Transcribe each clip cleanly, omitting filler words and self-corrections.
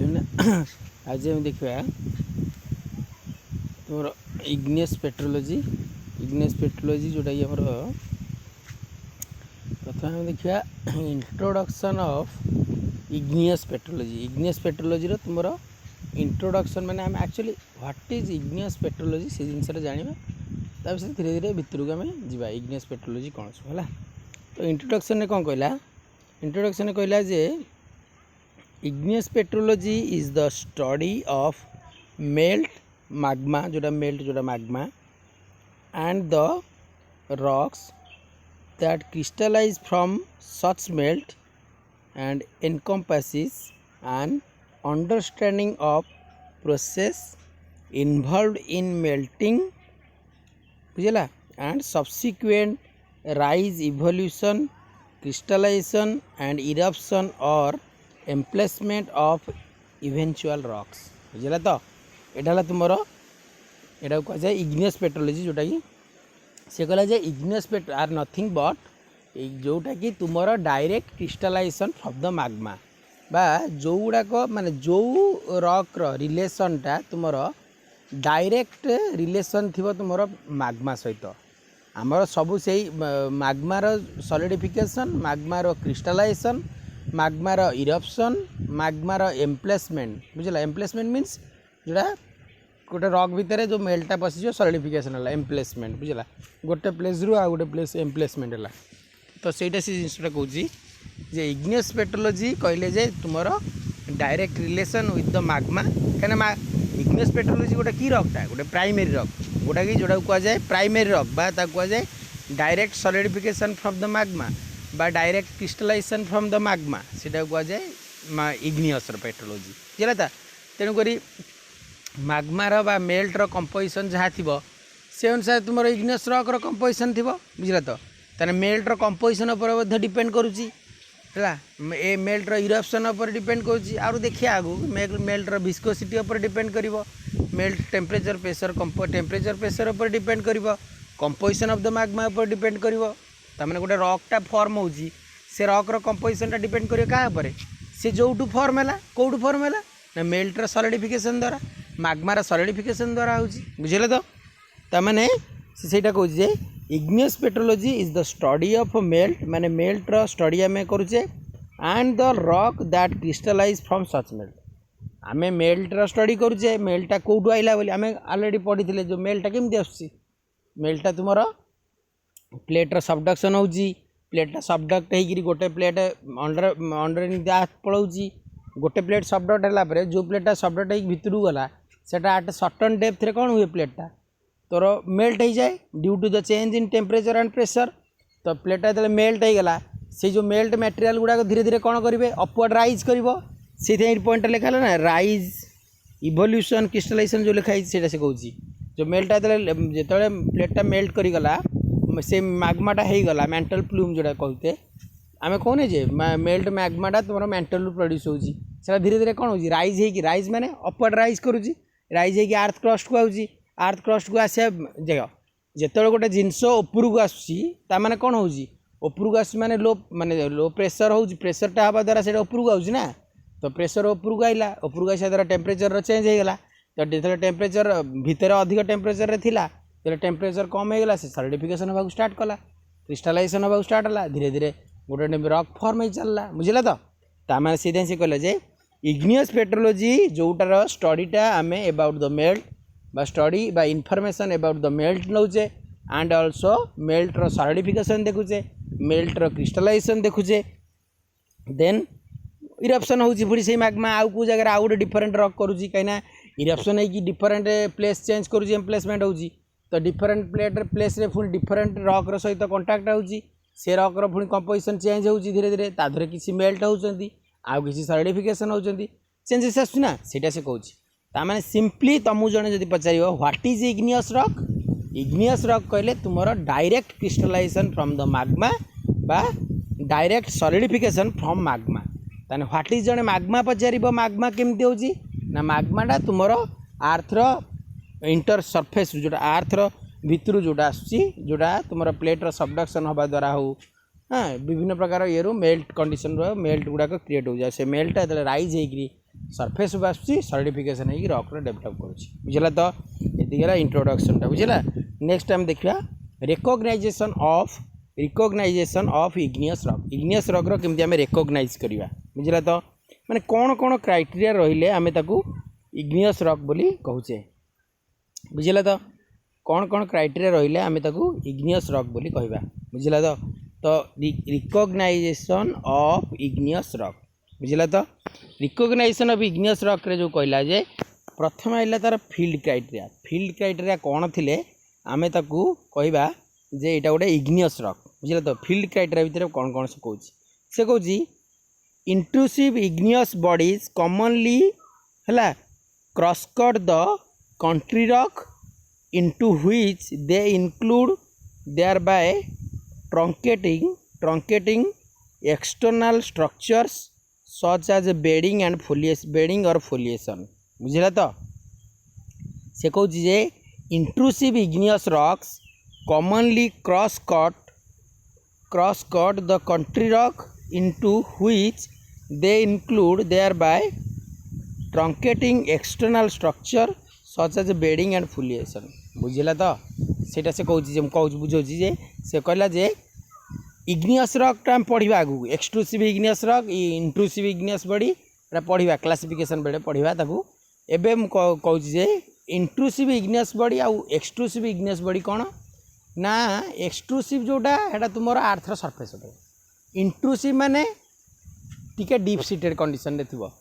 आज हम देखा तुम इग्नियस पेट्रोलॉजी जोटा कि प्रथम आम देखा इंट्रोडक्शन ऑफ इग्नियस पेट्रोलॉजी तुम इंट्रोडक्शन माने आम actually what is igneous petrology से जिनसा जाना तापर धीरे धीरे भितर को आम जा इग्नियस पेट्रोलॉजी कौन सब है। तो इंट्रोडक्शन ने कौन कहला जे igneous petrology is the study of melt magma and the rocks that crystallize from such melt and encompasses an understanding of process involved in melting बुझला and subsequent rise, evolution, crystallization and eruption or emplacement of eventual rocks बुझला। तो एटा तुमर एटा कह जाए igneous petrology जोटा कि से कहला जे इग्नियस आर नथिंग बट जोटा कि तुमर direct crystallization from the magma बा जो गुड़ाक माने जो रॉक रिलेशनटा तुमर डायरेक्ट रिलेशन थी तुमर मैग्मा सहित आमर सबू से मैग्मार सॉलिडिफिकेशन मैग्मार क्रिस्टलाइजेशन मैग्मार इरप्शन मैग्मार एम्प्लेसमेंट बुझला। एम्प्लेसमेंट मीन्स जोड़ा गोटे रॉक भितर जो मेल्टा पशिज सॉलिडिफिकेशन है एम्प्लेसमेंट बुझला। गोटे प्लेस रु आ गोटे प्लेस एम्प्लेसमेंट है तो सहीटा से जिनसा कहूँ जे इग्नियस पेट्रोलॉजी कहले जे तुमर direct relation with the magma कहीं इग्नियस पेट्रोलॉजी गोटे की रॉकटा गोटे प्राइमरी रॉक गोटा कि जोटा कह जाए प्राइमरी रॉक बा कह जाए direct solidification from the magma बा direct crystallization from the magma सीटा कह जाए इग्नियस पेट्रोलॉजी बुझला। तेणुक मैग्मार बा मेल्टर कंपोजिशन जहाँ थी से अनुसार तुम इग्नियस रॉक कंपोजिशन थी बुझला। तो ताने मेल्टर कंपोजिशन उपर डिपेंड करुच्ची है ए मेल्टर इरप्शन उपर डिपेंड करुच्ची आउ देखिए आगु मेल्टर विस्कोसिटी उपर डिपेंड कर मेल्ट टेम्परेचर प्रेशर उपर डिपेंड कर कंपोजिशन ऑफ द मैग्मा उपर डिपेंड कर ताने गोटे रॉकटा फॉर्म होची से रॉक कंपोजिशन डिपेंड कर क्या से जो फॉर्म है कौटू फॉर्म है ना मेल्टर सॉलिडिफिकेशन द्वारा मैग्मार सॉलिडिफिकेशन द्वारा होची बुझे। तो तमें से कहूँ igneous petrology is the study of melt माने मेल्टर स्टडी आम करुचे and the rock that crystallize from such melt आम मेल्टर स्टडी करुचे मेल्टा कौटू आइला बोली आम ऑलरेडी पढ़ी थे जो मेल्टा केमती आसुची मेल्टा तुमर प्लेटर सबडक्शन होची प्लेटा सबडक्ट होगी गोटे प्लेट अंडर पलाऊँगी गोटे प्लेट सबडक्ट है जो प्लेटा सबडक्ट हो भितर गला सेटा एट सर्टन डेप्थ रे कौन हुए प्लेटा तोर मेल्ट हो जाए due to the change in temperature and pressure. तो प्लेटा जो मेल्ट हो गला से जो मेल्ट मटेरियल गुड़ाक धीरे धीरे कौन करेंगे अपवर्ड राइज कर पॉइंट लिखा है ना राइज इवोल्यूशन क्रिस्टलाइजेशन जो लिखाई से कहूँ जो मेल्टा जो प्लेटा मेल्ट करगला से मैग्माटा हो गला मेंटल प्लूम जोड़ा कहते आम कहने जे मेल्ट मैग्माटा तुम मेंटल प्रोड्यूस होची धीरे धीरे कौन हो राइज माने अपवर्ड राइज करुच्ची राइज हो अर्थ क्रस्ट को आउची अर्थ क्रस्ट को आसा देख जिते गोटे जिनस उपरू को आसने कौन होपरू को आस माने लो प्रेसर हो प्रेसरटा हवा द्वारा से उपरू को आना तो प्रेसर उपरू को आइला उपरू को आसा द्वारा टेम्परेचर चेंज होगा तो जो टेम्परेचर भितर अधिक टेम्परेचर थिला तो टेम्परेचर कम होगा से सॉलिडिफिकेशन होगा स्टार्ट कला क्रिस्टलाइजेशन होगा स्टार्ट है धीरे धीरे गोटे रॉक फॉर्म हो चलला बुझला। तो ताମାନେ सीधे से कहले जे इग्नियस पेट्रोलॉजी जोटार स्टडीटा आम अबाउट द मेल्ट बा स्टडी बा इनफॉरमेशन अबाउट द मेल्ट नौचे एंड ऑल्सो मेल्टर सॉलिडिफिकेशन देखुचे मेल्टर क्रिस्टलाइजेशन देखुचे देन इरप्शन होची पुरी से मैग्मा आउ को जगह आउ गोटे डिफरेंट रॉक करुची कहीं इरप्शन होगी डिफरेंट प्लेस चेंज करुची एम्प्लेसमेंट होची तो डिफरेंट प्लेस रे फुल डिफरेंट रॉक सहित कंटाक्ट होची से रॉक पुणी कंपोजिशन चेंज होची धीरे धीरे तादरे किसी मेल्ट होचंती आउ किसी सॉलिडिफिकेशन होचंती चेंजेस आसुना सेटा से कहूँ तामाने सिंपली तुमको जड़े जब पचार व्हाट इज इग्नियस रॉक कहले तुमर direct crystallization from the magma बा डायरेक्ट सॉलिडिफिकेशन फ्रॉम मैग्मा ताने व्हाट इज जड़े मैग्मा पचार मैग्मा केमती होची ना मैग्माटा तुमर आर्थर इंटर सरफेस जोटा आर्थर भितर जोटा आसूँ जोटा तुम प्लेटर सबडक्शन हवा द्वारा हो हाँ विभिन्न प्रकार ये मेल्ट कंडीशन मेल्ट गुड़ाक क्रिएट हो जाए से मेल्टा जो राइज होगी सरफेस आसूँ सॉलिडिफिकेशन हो रॉक डेभलप करुला तो ये इंट्रोडक्शन बुझला। नेक्स्ट आम देखा रिकग्नाइजेशन ऑफ इग्नियस रॉक केमती आम रिकग्नाइज करवा बुझला तो माने कौन कौन क्राइटेरिया रहिले आमे ताकू इग्नियस रॉक बोली कहूचे बुझला तो कौन कौन क्राइटेरिया रहिले आमे ताकू इग्नियस रॉक बोली कहवा बुझला तो रिकग्नाइजेशन ऑफ इग्नियस रॉक बुझला तो रिकग्नाइजेशन ऑफ इग्नियस रॉक रे जो कहला जे प्रथम आइला तार फील्ड क्राइटेरिया कौन थिले आमे ताकू कहवा जे एटा गोटे इग्नियस रॉक बुझला तो फील्ड क्राइटेरिया भितर कौन कौन से कहूँ इंट्रूसिव इग्नियस बॉडीज कॉमनली है crosscut the country rock into which they include thereby truncating external structures such as bedding or foliation बुझला तो से कहूँ जे intrusive igneous rocks commonly cross-cut the country rock into which they include thereby truncating external structure such as bedding and foliation बुझला तो सेटा से कहूँ बुझाऊँ जे से कहला जे इग्नियस रॉक टाइम पढ़ा आगू extrusive igneous rock intrusive igneous body पढ़ा क्लासिफिकेशन बेले पढ़ा ताकू एबे कहूँ जे इंट्रूसिव इग्नियस बॉडी आउ एक्सट्रूसिव इग्नियस बॉडी कौन ना एक्सट्रूसिव जोटा है तुम आर्थर सरफेस इंट्रूसिव माने टिके डीप सीटेड कंडीशन रे थिबो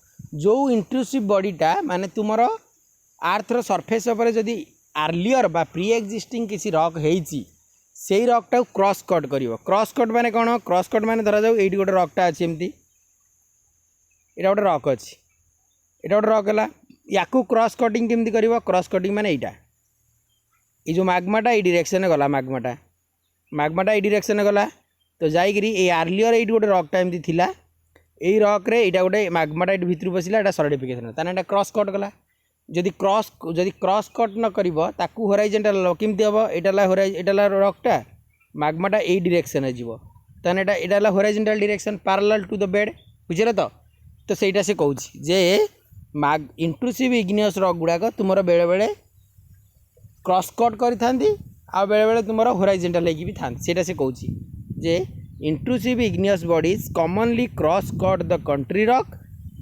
जो इंट्रूसिव बॉडीटा माने तुम आर्थर सरफेस पर जदि आर्लियर बा प्री एक्जिस्टिंग किसी रॉक हेइची सेई रॉकटा क्रॉस कट करिवो क्रॉस कट माने कोन क्रॉस कट माने धरा जाऊ एडी गोटे रॉकटा अछि एमती एटा गोटे रॉक अछि एटा गोटे रॉक हला याकू क्रॉस कटिंग केमती करिवो क्रॉस कटिंग माने एटा ये जो मैग्माटा ये डायरेक्शन गला मैग्माटा ये डायरेक्शन गला तो जाइकरी ये आर्लियर ये गोटे रॉकटा एमती थिला ये रॉक रे एटा गोटे मैग्माटा ये भितर पशिला एटा सॉलिडिफिकेशन ताने एटा क्रॉस कट गला जदि क्रॉस कट न करिवो ताकू होराइजेंटल केमती हबो एटा रॉकटा मैग्माटा ये डायरेक्शन रे जीवो ताने एटा horizontal direction parallel to the bed बुझिला तो सेटा से कहूँ जे इंट्रूसिव इग्नियस रॉक गुड़ाक तुमर बेले बेले क्रॉस कट करी आ बेले बेले तुम होराइजेंटल भी था से कहूँ जे intrusive igneous bodies commonly cross cut the country rock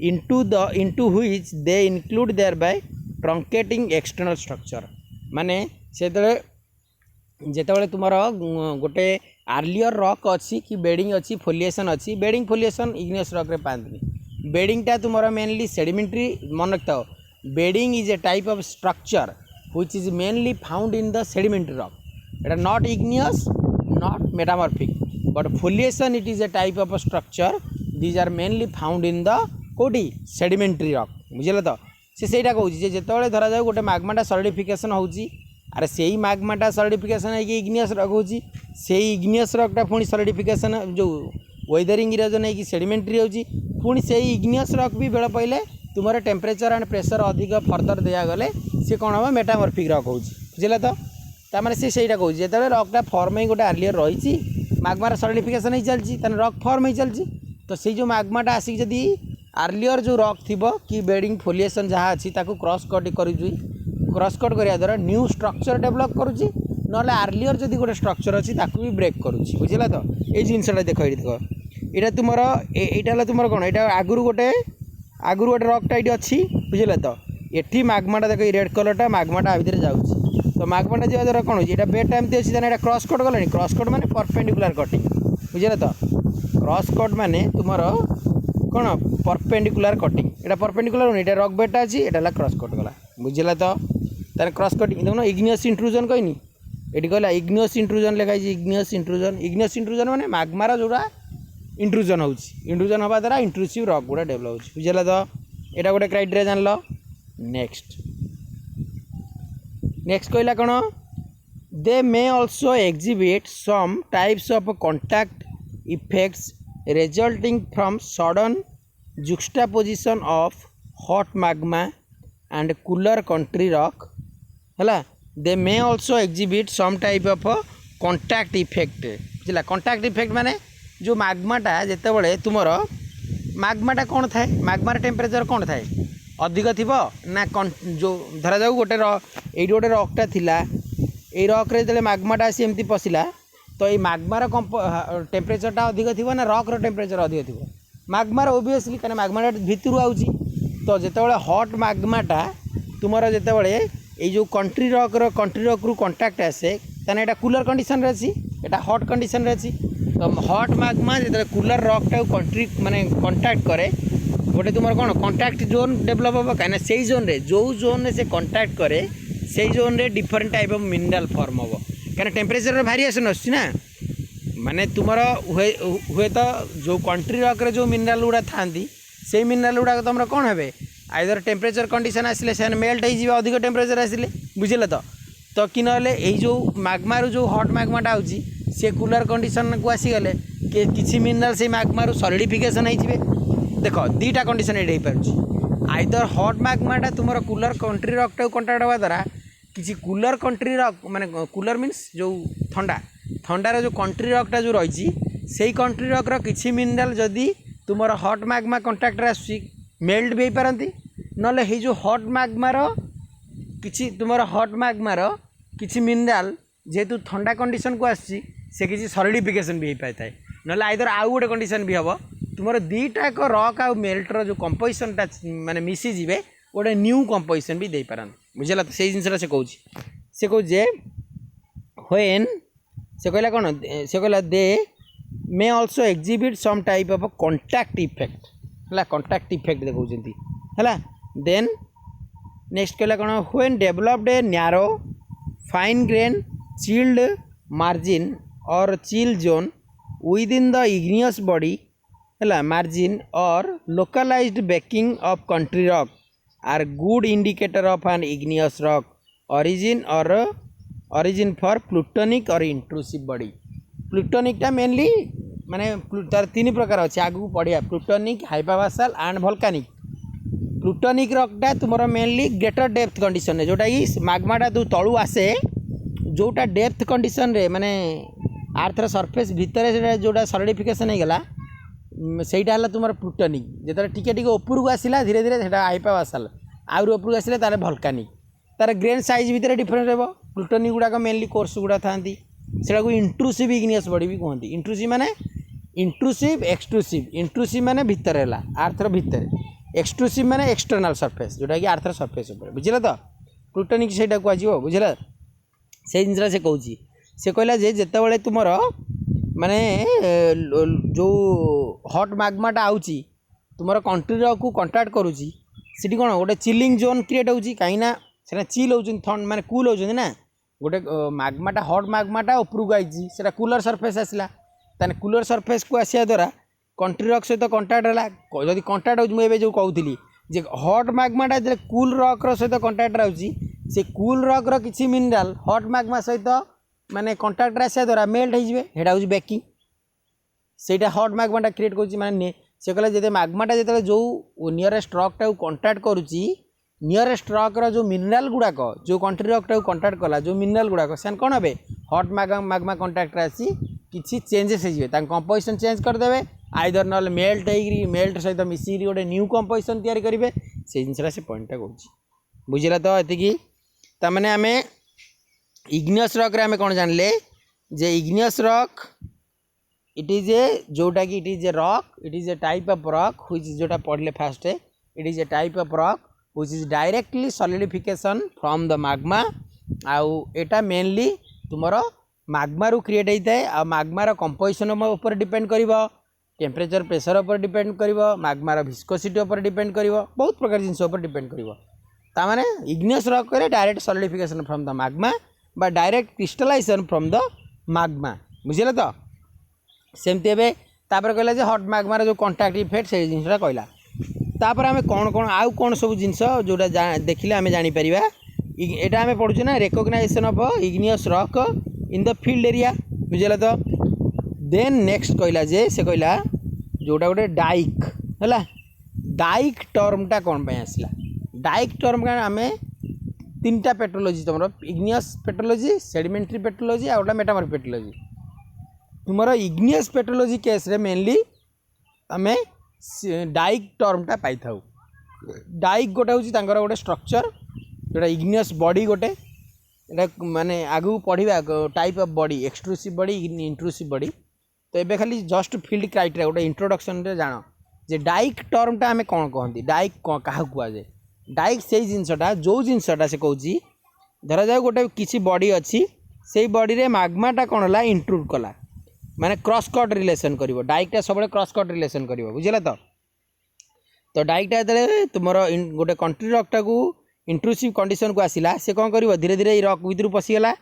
into which they include thereby truncating external structure माने जेतेबेले तुमर गोटे आर्लियर रॉक अच्छी कि बेडिंग अच्छी फोलिएशन अच्छी बेडिंग फोलिएशन इग्नियस रॉक रे पांतनी बेडिंगटा तुमर मेनली सेडिमेंटरी मन रखता bedding is a type of structure which is mainly found in the sedimentary rock. It is not igneous, not metamorphic, but foliation it is a type of a structure. These are mainly found in the कोटी sedimentary rock. बुझल तो सेटा कहूँ जिते धरा जाए गोटे मैग्माटा solidification होची अरे से मैग्माटा सॉलिडिफिकेशन है इग्नियस रॉक होची से इग्नियस रॉकटा पुणी सॉलिडिफिकेशन जो वेदरिंग इरोजन है सेडिमेंटरी होची पुणी से इग्नियस रॉक भी बेल पड़े तुम टेम्परेचर एंड प्रेशर अधिक फर्दर दिगले सी कौन हम मेटामर्फिक रॉक हो बुझे तो तार से कहूँ जो रॉकटा फर्म ही गोटे आर्लियर रही मैग्मार सॉलिडिफिकेशन ही चलती रॉक फर्म ही चलती तो से जो मैग्माटा आसिक जदि आर्लियर जो रॉक थी कि बेडिंग फोलिएशन जहाँ अच्छी क्रॉस कट कट करने द्वारा न्यू स्ट्रक्चर डेभलप करुच्ची ना आर्लियर जदि गोटे स्ट्रक्चर अच्छी भी ब्रेक करुच्ची बुझेगा तो ये जिनसा देख ये तुम यहाँ तुम कौन यहाँ आगुरी गोटे रॉकटा ये अच्छी बुझे तो ये मैग्माटा देख रेड कलरटा मैग्माटा भितर जाऊँगी तो मैग्माटा जावा द्वारा कौन होता है बेड टाइम अच्छी ताने क्रॉस कट गलानी क्रॉस कट माने परपेंडिकुलर कटिंग बुझे तो क्रॉस कट माने तुम कौन परपेंडिकुलर कटिंग यहाँ परपेंडिकुलर नहीं रॉक बेडटा अच्छी यहाँ क्रॉस कट गला बुझे तो तार क्रॉस कटिंग देखो इग्नियस इंट्रूजन कहनी ये कहला इग्नियस इंट्रूजन लिखाई इग्नियस इंट्रूजन माने मैग्मार जोड़ा इंट्रूजन इंट्रूजन हवा द्वारा इंट्रूसिव रॉक गुड़ा डेभलप हो बुझे तो यहाँ गोटे क्राइटेरिया जान लो नेक्स्ट कहला कौन they may also exhibit some types of contact effects resulting from sudden juxtaposition of hot magma and cooler country rock है they may also exhibit some type of contact effect बुझला contact effect माने जो मैग्माटा जिते बड़े तुमर मैग्माटा कौन थाए मैग्मार temperature कौन थाए अधिक थी ना जो धरा जाऊ गोटे ये गोटे रकटा थिला ये रक्रे जो मैग्माटा आसी एमती पशिला तो ये मैग्मार टेम्परेचरटा अधिक थी ना रक्र टेम्परेचर अधिक थी मैग्मार ओबियसली कहीं मैग्माटा भितर आउची तो जितेबाला हट मैग्माटा तुमर जितेबाला ये जो कंट्री रक्रु कंटाक्ट आसे ताने एटा कूलर कंडीशन रे अछि एटा हट कंडीशन रे अछि तो हट मैग्मा जिते कूलर रकटा कंट्री माने कंटाक्ट करे गोटे तुम कौन कंटाक्ट जोन डेभलप हम कहीं से जोन रे जो जोन रे से कंटाक्ट करे से जोन रे different type of mineral form हम कहीं टेम्परेचर वेरिएशन आना माने तुम हुए तो जो कंट्री रक्रे जो मिनरल गुड़ा था से मिनरल गुड़ा तुम कौन हे आइदर टेम्परेचर कंडीशन आसिले से मेल्ट हो अधिक टेम्परेचर आसिले बुझे तो कि ना जो मैग्मारू जो हट मैग्माटा आउची से कूलर कंडीशन को आसीगले किसी मिनरल से मैग्मारू सॉलिडिफिकेशन हो देख दीटा कंडीशन ये हो पार आइदर हट मैग्माटा तुम कूलर कंट्री रक्टा कंटाक्ट हवा द्वारा किसी कूलर कंट्री रक माने कूलर मीन्स जो ठंडा ठंडार जो कंट्री रक्टा जो रही से कंट्री रक्र किसी मिनरल जदि तुम हट मैग्मा कंटाक्ट आसूँ मेल्ट भी हो पारती ना जो हट मैग्मार किसी तुम हट मैग्मार किसी मिनरल जेहेतु ठंडा कंडीशन को आसी से किसी सॉलिडिफिकेशन भी हो पाए थाए ना आइदर आउ गोटे कंडीशन भी हम तुम दीटा रक आउ मेल्टर जो कंपोजिशनटा माने मिसीजे गोटे न्यू कंपोजिशन भी दे पारती बुझेगा तो से जिनसा से कहूँ जे व्हेन से कहला कौन से कहला they may also exhibit some type of contact effect है कंटाक्ट इफेक्ट देखते है देन नेक्स्ट कहला कौन when developed a narrow fine grain chilled margin or chill zone within the igneous body है margin or localized baking of country rock are good indicator of an igneous rock origin for plutonic or intrusive body प्लूटोनिकटा mainly माने तार तीन प्रकार अच्छे आगू पढ़िया plutonic हाइपावासाल and वोल्कानिक plutonic रॉकटा तुम मेनली ग्रेटर डेप्थ कंडीशन जोटा कि मैग्माटा जो तलू आसे जोटा डेप्थ कंडीशन रे माने आर्थर सरफेस भितर जोटा सॉलिडिफिकेशन होगला सेटा है तुम प्लूटोनिक जो टिके टिके उपरको आसला धीरे धीरे से हाइपावासाल आउरी उपरको आसले तार वोल्कानिक तार ग्रेन साइज भितर डिफरेंस रहा प्लूटोनिक गुड़ाक मेनली कोर्स गुड़ा था से इंट्रूसिव इग्नियस बॉडी भी कहते इंट्रूसिव माने इंट्रूसिव इंट्रूसिव माने भितर है आर्थर भितर एक्सट्रूसिव माने एक्सटर्नल सरफेस जोटा कि आर्थर सरफेस बुझे तो प्लूटोनिक से कह बुझे से जिन से कहूँ से कहला जिते बड़े तुम माने जो हट मैग्माटा आउची तुम कंट्री को कंटाक्ट करुँची सीटी कौन गोटे चिलिंग जोन क्रिएट होची कहीं चिल हो माने कूल होती ना गोटे मैग्माटा हट मैग्माटा उपरको आई से कूलर सरफेस आसला ताने कूलर सरफेस को आसा द्वारा कंट्री रक सहित कंटाक्ट है जदि कंटाक्ट हो मुझे जो कहूली जे हट मैग्माटा जो कूल रक्र सहित कंटाक्ट रही से कूल रक्र किसी मिनरल हट मैग्मा सहित माने कंटाक्ट आसा द्वारा मेल्ट होटा हूँ बेकिंग से हट मैग्माटा क्रिएट कर से कहला जो मैग्माटा जो जो नियरेस्ट रक्टा कंटाक्ट करुच्ची नियरेस्ट रक्र जो मिनरल गुड़ाक जो कंट्री रक्टा कंटाक्ट कला जो मिनरल गुड़ाक से कौन हे हट मैग्मा कंटाक्ट आसी किसी चेंजेस हो कंपोजिशन चेंज करदे आइदर ना मेल्ट हो मेल्ट सहित मिसिक गोटे न्यू कंपोजिशन तैयारी करेंगे से जिनसा से पॉइंटा कहूँ बुझला तो ये तमें आम इग्नियस रॉक आम कौन जानले जे igneous rock it is a जोटा कि it is a rock it is a type of rock which जोटा पढ़ले first it is a type of rock which is directly solidification from the magma आउ एटा मेनली तुमर मैग्मारू create होता है आ मैग्मार कंपोजिशन ऊपर डिपेंड कर टेम्परेचर प्रेशर ऊपर डिपेंड कर मैग्मार विस्कोसिटी ऊपर डिपेंड कर बहुत प्रकार जिनस ऊपर डिपेंड कर तामाने इग्नियस रॉक करे direct solidification from the magma बा direct crystallization from the magma बुझे तो सेमती ए तापर कहला जे हट मैग्मार जो कंटाक्ट इफेक्ट से जिनसा कहला तापर आम कौन कौन आउ कौन सब जिनस जोटा देखिले आम जापर यहाँ आम पढ़ुचे ना recognisation of igneous rock in the field area बुझे तो देन नेक्स्ट कहला जे से कहला जोटा गोटे डाइक है डाइक टर्मटा कौन पे आसला डाइक टर्म का आम तीन टा पेट्रोलॉजी तुम इग्नियस पेट्रोलॉजी सेडिमेंटरी पेट्रोलॉजी और मेटामॉर्फिक पेट्रोलॉजी तुम इग्नियस पेट्रोलॉजी केस रे मेनली आम डाइक टर्मटा पाई थाउ। डाइक गोटे हूँ गोटे स्ट्रक्चर जोटा इग्नियस बॉडी गोटे माने आगू पढ़ा type of body extrusive body intrusive body. तो ये खाली जस्ट फील्ड क्राइटेरिया गोटे इंट्रोडक्शन जान जे डाइक टर्मटा आम कौन कहती डाइक क्या कहुए डाइक से जिनसटा जो जिनसटा से कौन धरा जाए गोटे किसी बॉडी अच्छी से बॉडी रे माग्माटा कौन है इंट्रूड कला माने क्रॉस कट रिलेशन करिवो डाइकटा सब क्रॉस कट रिलेशन करिवो बुझिला तो डाइकटा जो तुम गोटे कंट्री रॉकटा को इंट्रूसिव कंडीशन को आसिला से कौन कर धीरे धीरे रॉक भितर पशिगला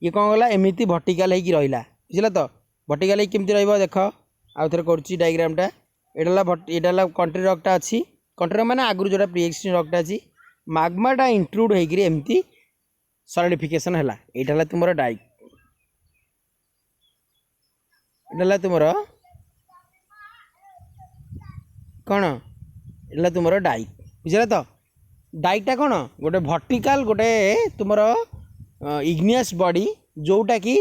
ये कौन गला एमती भर्टिकाल होगी रहा बुझिला तो भर्टिकाल केमती रहा देख आउ थे कर डायग्रामटा एटा कंट्री रॉकटा अच्छी कंट्री रॉक माने आगुरी जोटा प्री एक्सिस्टिंग रॉकटा अच्छी माग्माटा इंट्रूड होकर एमती सॉलिडिफिकेशन है यहाँ तुम डाइक एटा तुम कौन एटा तुम डाइक बुझला तो डाइकटा कौन गोटे भर्टिकाल गोटे तुम इग्नियस बॉडी जोटा कि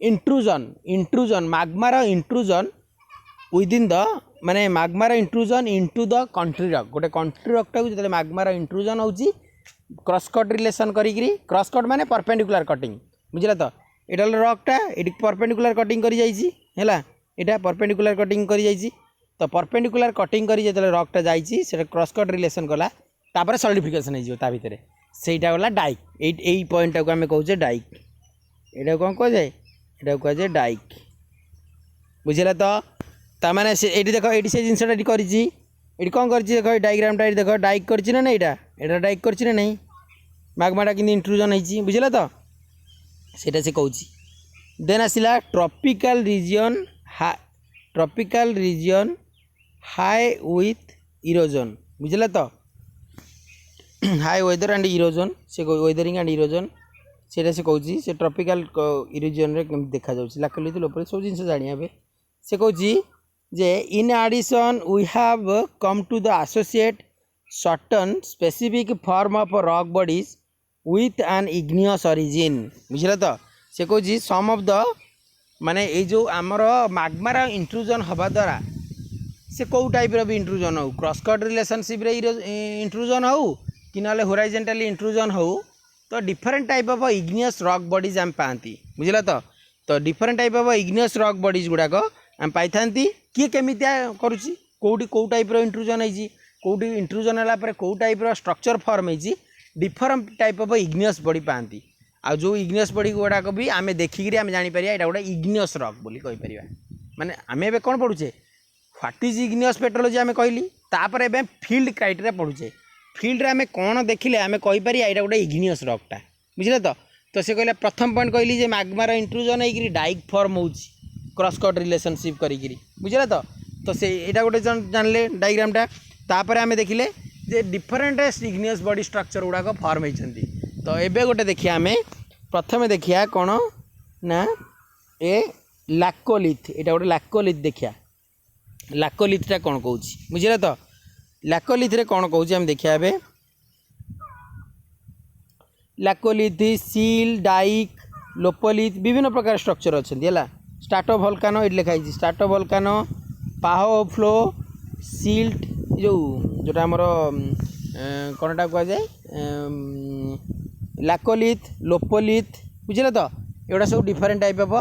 इंट्रूजन माग्मार इंट्रूजन विदिन द माने माग्मार intrusion into the country rock गोटे कंट्री रॉकटा को जो माग्मार इंट्रूजन होची क्रॉस कट रिलेशन करी क्रॉस कट माने परपेंडिकुलर कटिंग बुझला तो एटा रॉकटा ये परपेंडिकुलर कटिंग करी जाइए है यहाँ परपेंडिकुलर कटिंग करी जाइए तो परपेंडिकुलर कटिंग करी जो रॉकटा जाइए क्रॉस कट रिलेशन कला तापर सॉलिडिफिकेशन हो भितर सेटा गला डाइक यही पॉइंटा को आम कहे डाइक यहाँ कौन कह जाए यहाँ कह जाए डाइक बुझेगा तो ताने ये देख ये से जिनसा कर कौन कर देख डायग्रामटा देख डाइक कर ना यहाँ डाइक कर नहीं माग्माटा कि इंट्रूजन होती बुझेगा तो सेटा से कहूँ देन आसला tropical region high with erosion बुझेगा तो हाई वेदर एंड इरोजन से वेदरिंग एंड इरोजन से कहूँ से ट्रॉपिकल इरोजन रे देखा जाऊँ लाकोलिथ लोपर सब जिन जाना से कहूँ जे in addition we have come to the associate certain specific form of rock bodies with an igneous origin बुझला तो से कहूँ सम ऑफ द माने ये जो आमर माग्मार इंट्रूजन हवा द्वारा से कौ टाइप भी इंट्रूजन हो क्रॉस कट रिलेशनशिप रे इंट्रूजन हो कि ना होराइजेंटली इंट्रूजन हो तो different type of igneous rock bodies आम पाती बुझला तो different type of igneous rock bodies गुड़ाक आम पाई था किए केमितिया करुँची कौटी कौ टाइप इंट्रूजन होती कौटी इंट्रूजन है कौ टाइप स्ट्रक्चर फॉर्म होती different type of igneous body पाती आ जो इग्नियस बॉडी गुड़ाक भी आम देखिकी आम जापर यहाँ गोटे इग्नियस रॉक बोली कहीपर माने आम ए कौन पढ़ुचे व्हाट इज इग्नियस पेट्रोलॉजी आम कहली तापर ए फील्ड क्राइटेरिया पढ़ुचे फील्ड रे आम कौन देखिले आम कहीपर यहाँ गोटे इग्नियस रॉकटा बुझे तो से कहला प्रथम पॉइंट कहली माग्मार इंट्रूजन होकर डाइक फॉर्म हो क्रॉस कट रिलेशनशिप करी बुझे तो से यहाँ गोटे जानले डायग्रामटा तापर आम देखिले जे डिफरेंट इग्नियस बॉडी स्ट्रक्चर गुड़ाक फॉर्म होती तो एबे गोटे देखिए आम प्रथम देखिया कौन ना ए लाकोलिथ यहाँ गोटे लाकोलिथ देखिया लाकोलिथटा कौन कौन बुझे तो लाकोलिथ रे कौन कौन आम देखिया ए लाकोलिथ सील डाइक लोपोलिथ विभिन्न प्रकार स्ट्रक्चर अच्छा है स्टार्टो वोल्कानो ये लिखाई स्टार्टो वोल्कानो पाहो फ्लो सिल्ट जो जोटा आमर कौनटा कहुए लाकोलिथ लोपोलिथ बुझे तो एगुड़ा सब डिफरेंट टाइप ऑफ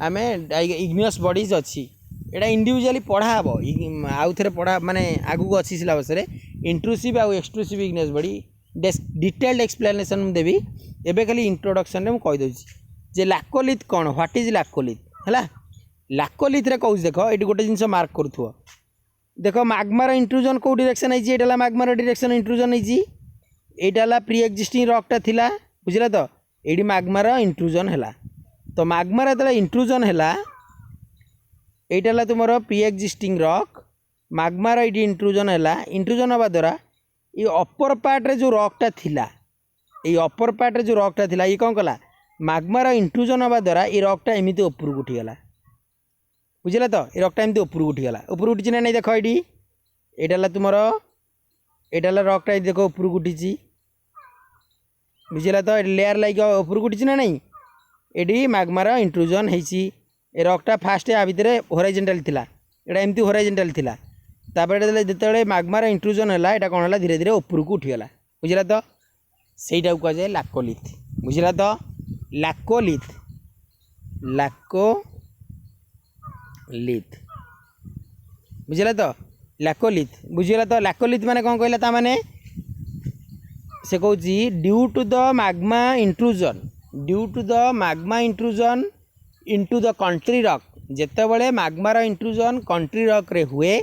आम इग्नियस बॉडीज अच्छी यहाँ इंडिविजुअली पढ़ा हम आउ थे पढ़ा माने आगू को अच्छी सिलेबस रे इंट्रूसिव आउ extrusive igneous body detailed explanation देवी एबे खाली इंट्रोडक्शन में कहीदे जे लाकोलिथ कौन व्हाट इज लाकोलिथ है लाकोलिथ रे कहूँ देख ये गोटे जिन मार्क करूँ देख माग्मार इंट्रूजन कौ डायरेक्शन है माग्मार डायरेक्शन इंट्रूजन है प्री एक्जिस्टिंग रॉकटा थिला बुझला तो ये माग्मार इंट्रूजन है तो माग्मार जो इंट्रूजन है यहाँ तुम प्री एक्जिस्टिंग रॉक माग्मार ये इंट्रूजन है इंट्रूजन हवा द्वारा ये अपर पार्ट रे जो रॉकटा थिला ये अपर पार्ट रे जो रॉकटा थिला ये कौन कला माग्मार इंट्रूजन हवा द्वारा ये रॉकटा एमती उपरକୁ उठीगला बुझला तो ये रॉकटा एमती उपरକୁ उठीगला उपरକୁ उठी ना नहीं देख ये यहाँ तुम यहाँ रॉकटा देख उपरକୁ उठी बुझला तो लेयर लाइक उपरକୁ उठी ना नहीं ये माग्मार इंट्रूजन होती रॉकटा फास्ट या भितर होराइजेंटाल थिला एटा एमती होराइजेंटाल थिला तापर जिते माग्मार इंट्रुजन है यहाँ कौन है धीरे धीरे उपरक उठीगला बुझला तो सहीटा कह जाए लाकोलिथ बुझला तो लाकोलिथ लाकोलिथ बुझला तो लाकोलिथ बुझला तो लाकोलिथ माने कौन कहला ता माने से कौन due to the magma intrusion into the country rock जिते बड़े माग्मार इंट्रुजन कंट्री रॉक रे हुए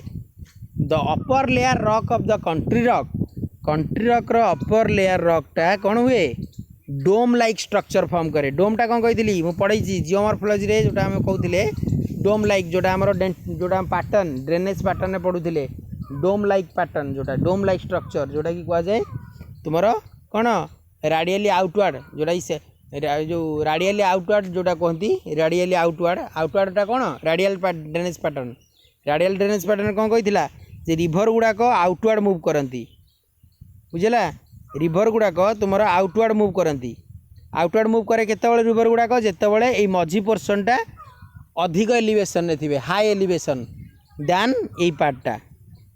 the upper layer rock of the country rock रो अपर लेयर रॉकटा कौन हुए डोम लाइक स्ट्रक्चर फॉर्म करे डोमटा कौन कही मुझे पढ़ी जियोमॉर्फोलॉजी रे जोटा आम कहते डोम लाइक जोटा आमर जोटा पैटर्न ड्रेनेज पैटर्न पढ़ुले डोम लाइक पैटर्न जोटा डोम लाइक स्ट्रक्चर जोटा कि कहुए तुमर कौन रेडियली आउटवर्ड जोटा जो रेडियली आउटवर्ड जोटा कहती रेडियली आउटवर्डटा कौन रेडियल ड्रेनेज पैटर्न कौन कही जे रिभर गुड़ाक आउटवर्ड मूव करती बुझला रिभर गुड़ाक तुम आउटवर्ड मूव करती आउटवर्ड मूव करे केतबेले रिभर गुड़ाक जितेबाला ये मझी पोर्सनटा अधिक एलिवेशन रे थिबे हाई एलिवेशन दैन ये पार्टटा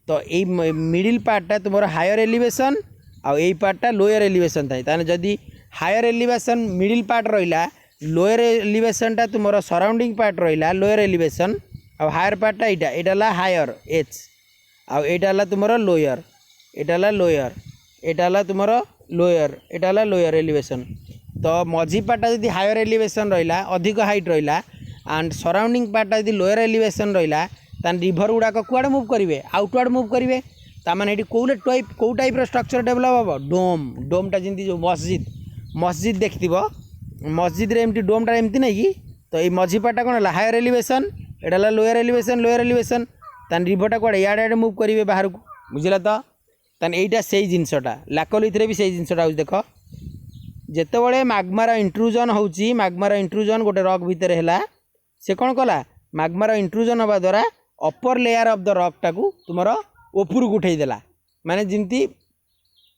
तो ये मिडिल पार्टटा तुम हायर एलिवेशन आउ ये पार्टटा लोअर एलिवेशन थाए ताने जदि हायर एलिवेशन मिडिल पार्ट रहिला लोअर एलिवेशनटा तुम सराउंडिंग पार्ट रहिला लोअर एलिवेशन आउ हायर पार्टटा एटा हायर एच आउ एटा तुम लोअर एटा लोअर एटा तुम लोअर एलिवेशन तो मझी पार्टा जदि हायर एलिवेशन रहिला अधिक हाइट रहिला एंड सराउंडिंग पार्टा जदि लोअर एलिवेशन रहिला तान रिभर गुड़ाक कुआडे मूव करेंगे आउटवर्ड मूव करेंगे ताने ये कौ टाइप स्ट्रक्चर डेभलप हम डोमटा जमी जो मस्जिद देखि मस्जिद रे एमती डोमटा एमती नहीं कि तो ये मझी पार्टा कौन है हायर एलिवेशन एटा लोअर एलिवेशन तान रिभरटा कुआडे इयाडे मूव करेंगे बाहर को बुझला तो ताने यहीटा से जिनसटा लाकोलिथ रे भी से जिनसटा हो देख जितेबाला माग्मार इंट्रुजन होची माग्मार इंट्रुजन गोटे रॉक भितर है से कौन कला माग्मार इंट्रुजन हवा द्वारा अपर लेयर ऑफ द रॉकटा को तुमर उपरक उठेदेला माने जमती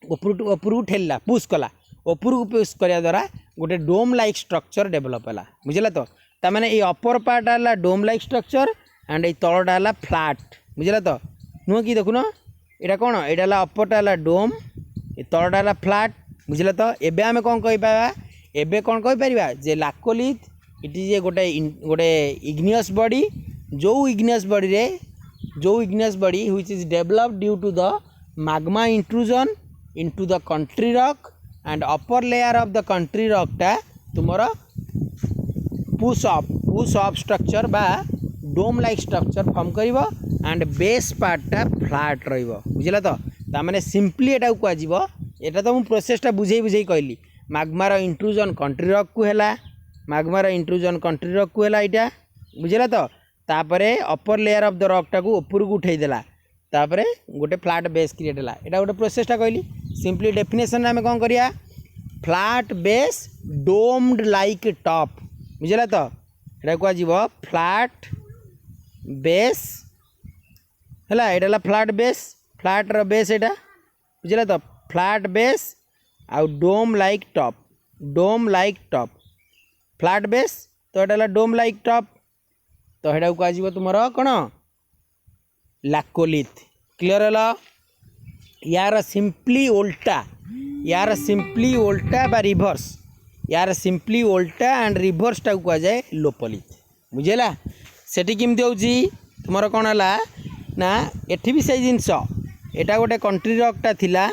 उपरक ठेलला पुश कला उपरक पुश करने द्वारा गोटे डोम लाइक स्ट्रक्चर डेभलप है बुझला तो ताने ये अपर पार्ट है डोम लाइक स्ट्रक्चर एंड ये तलटा है फ्लैट बुझला तो नुह कि देखुन यहाँ कौन यहाँ अपरटा है डोम ये तलटा है फ्लैट बुझला तो एबे आमे कौन कहि पाबा एबे कौन कहि परिबा जे लाकोलिथ इट इज ए गोटे इग्नियस बॉडी जो igneous body which is developed due to the magma intrusion into the country rock and upper layer of the country रॉकटा तुमर पुश ऑफ स्ट्रक्चर बा डोम लाइक स्ट्रक्चर फॉर्म करिवो and base पार्टटा flat रहिबो बुझला तो तामाने simply एटा कहजिवो एटा तो मु प्रोसेसटा बुझे कहली माग्मार इंट्रुजन कंट्री रॉक को हैला यहाँ बुझला तो तापरे अपर लेयर ऑफ द रॉकटा को ऊपर को उठेदेला तापरे गोटे फ्लैट बेस क्रिएट है यहाँ गोटे प्रोसेसटा कहली सिंपली डेफिनेशन आम कौन करिया flat base doomed like top बुझला तो यहाँ कह फ्लैट बेस है यहाँ फ्लैट बेस फ्लैट बेस यहाँ बुझला तो फ्लैट बेस आउ डोम लाइक टॉप फ्लैट बेस तो यहाँ डोम लाइक टॉप तो यहाँ कह तुम कौन लाकोलिथ क्लियर है यार सिंपली उल्टा बा रिभर्स यार सिंपली उल्टा एंड रिभर्स टाक कह जाए लोपोलिथ बुझेगा सेठी केमती होची तुम कौन है ना एठी भी से जिनस एटा गोटे कंट्री रॉकटा थिला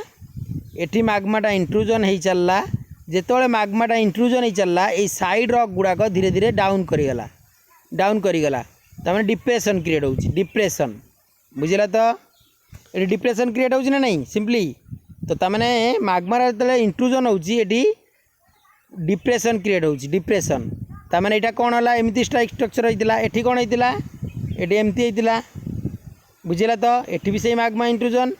एठी माग्माटा इंट्रुजन हो चलला जितेबाला माग्माटा इंट्रुजन हो चलला ये साइड रॉक गुड़ाक धीरे धीरे डाउन करीगला तमें डिप्रेशन क्रिएट होची डिप्रेशन बुझला तो ये डिप्रेशन क्रिएट होची ना नहीं सिंपली तो तमें माग्मार जो इंट्रुजन होची एटी डिप्रेशन क्रिएट होची डिप्रेशन तमें यहाँ कौन है एमती स्ट्रक्चर होता एटी कौन होता ये एमती होता बुझला तो एटी भी सही माग्मा इंट्रुजन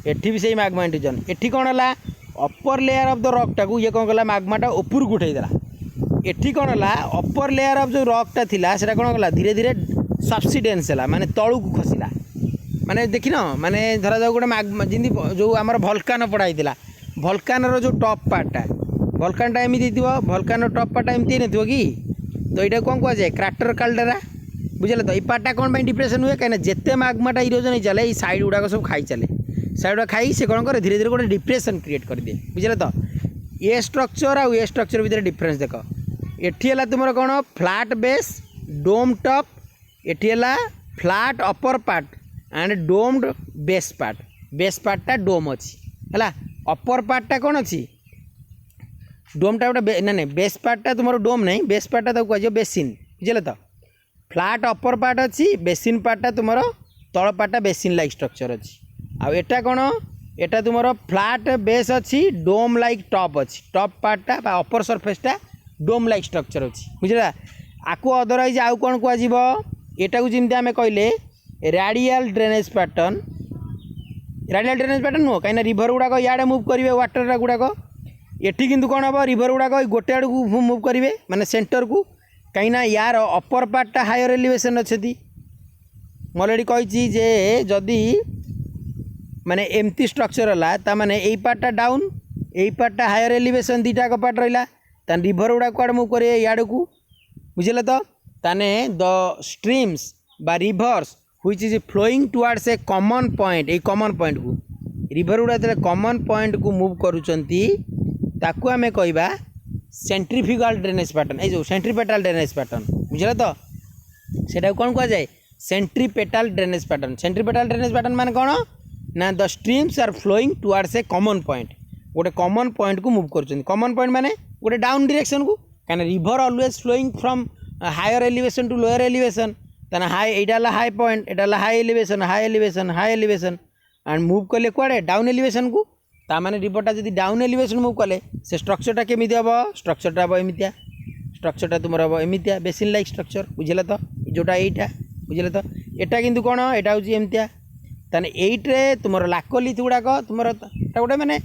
एटी भी सही माग्मा इंट्रुजन एटी कौन है अपर लेयर ऑफ द रॉकटा को ये कौन कला माग्माटा ऊपर को उठेदेला एटी कौन है अपर लेयर ऑफ जो रॉकटा थिला सेटा कौन कला धीरे धीरे सब्सिडेंस है माने तलू को खसला माने देखिन माने धरा जाओ गोटे माग्मा जमी जो आमर भल्कान पढ़ाई भल्कानर जो टॉप पार्टा भल्कानटा एमती भल्कान टॉप पार्टा एमती नहीं कि तो यहाँ कौन कह जाए क्राटर काल्डेरा बुझे तो ये पार्टा कौन डिप्रेशन हुए कहीं जिते माग्माटा इरोजन चले ये साइड गुड़ाक सब खाई चले साइड गुड़ा खाई से कौन करे धीरे धीरे गोटे डिप्रेशन क्रिएट कर दिए बुझे तो ये स्ट्रक्चर आउ ये स्ट्रक्चर भितर डिफरेंस देख ये तुम कौन फ्लैट बेस डोम टॉप ये flat upper part and domed base पार्टा डोम अच्छी है अपर पार्टा कौन अच्छी डोमटा गोटे ना बेस पार्टा तुम डोम नहीं बेस पार्टा कह बेसिन बुझे तो फ्लैट अपर पार्ट अच्छी बेसिन पार्टा तुम तल पार्टा बेसिन लाइक स्ट्रक्चर अच्छी आटा कौन एटा तुम फ्लैट बेस अच्छी डोम लाइक टॉप अच्छी टॉप पार्टा अपर सरफेसटा डोम लाइक स्ट्रक्चर अच्छी बुझला आपको अदरवाइज आउ कौन कहुटा को जमी आम कहले रेडियल ड्रेनेज पैटर्न नुह कहीं रिभर गुड़ाक इे मुव करेंगे वाटर गुड़ाक एटी किंतु कौन हम रिभर गुड़ाक गोटे आड़ को मुव करेंगे माने सेंटर को कहीं यार अपर पार्टा हायर एलिवेशन अच्छी अलरेडी कही जे जदि माने एमती स्ट्रक्चर है माने यही पार्टा डाउन यही पार्टा हायर एलिवेशन दुईटा पार्ट रहा तान रिभर गुड़ा कौन मुव करेंगे इे को बुझे तो ताने द स्ट्रीम्स बा rivers which is flowing towards a common point ये कॉमन पॉइंट को रिभर गुड़ा जो कॉमन पॉइंट को मुव करुचंती ताकू आमे कहबा सेंट्रीफ्यूगल ड्रेनेज पैटर्न ये जो सेंट्रीपेटाल ड्रेनेज पैटर्न बुझे तो सेटा कौन कह जाए सेंट्रीपेटाल ड्रेनेज पैटर्न माने कौन ना the streams are flowing towards a common point गोटे कॉमन पॉइंट को मुव कर कॉमन पॉइंट माने गोटे डाउन डायरेक्शन को कहीं river always flowing from higher elevation to lower elevation ताना हाई एटा हाई पॉइंट एटा हाई एलिवेशन एंड मुव कले कुआड़े डाउन एलिवेशन को तामाने रिभरटा जब डाउन एलिवेशन मुव कले से स्ट्रक्चरटा केमिति हम स्ट्रक्चरटा हम एमितिया स्ट्रक्चरटा तुम हम एमितिया बेसिन लाइक स्ट्रक्चर बुझे तो जोटा यहीटा बुझे तो एटा किंतु कौन एटा हूँ एमतिया ताने एइट्रे तुम लाकोलिथ गुड़ाक तुम गोटे मैंने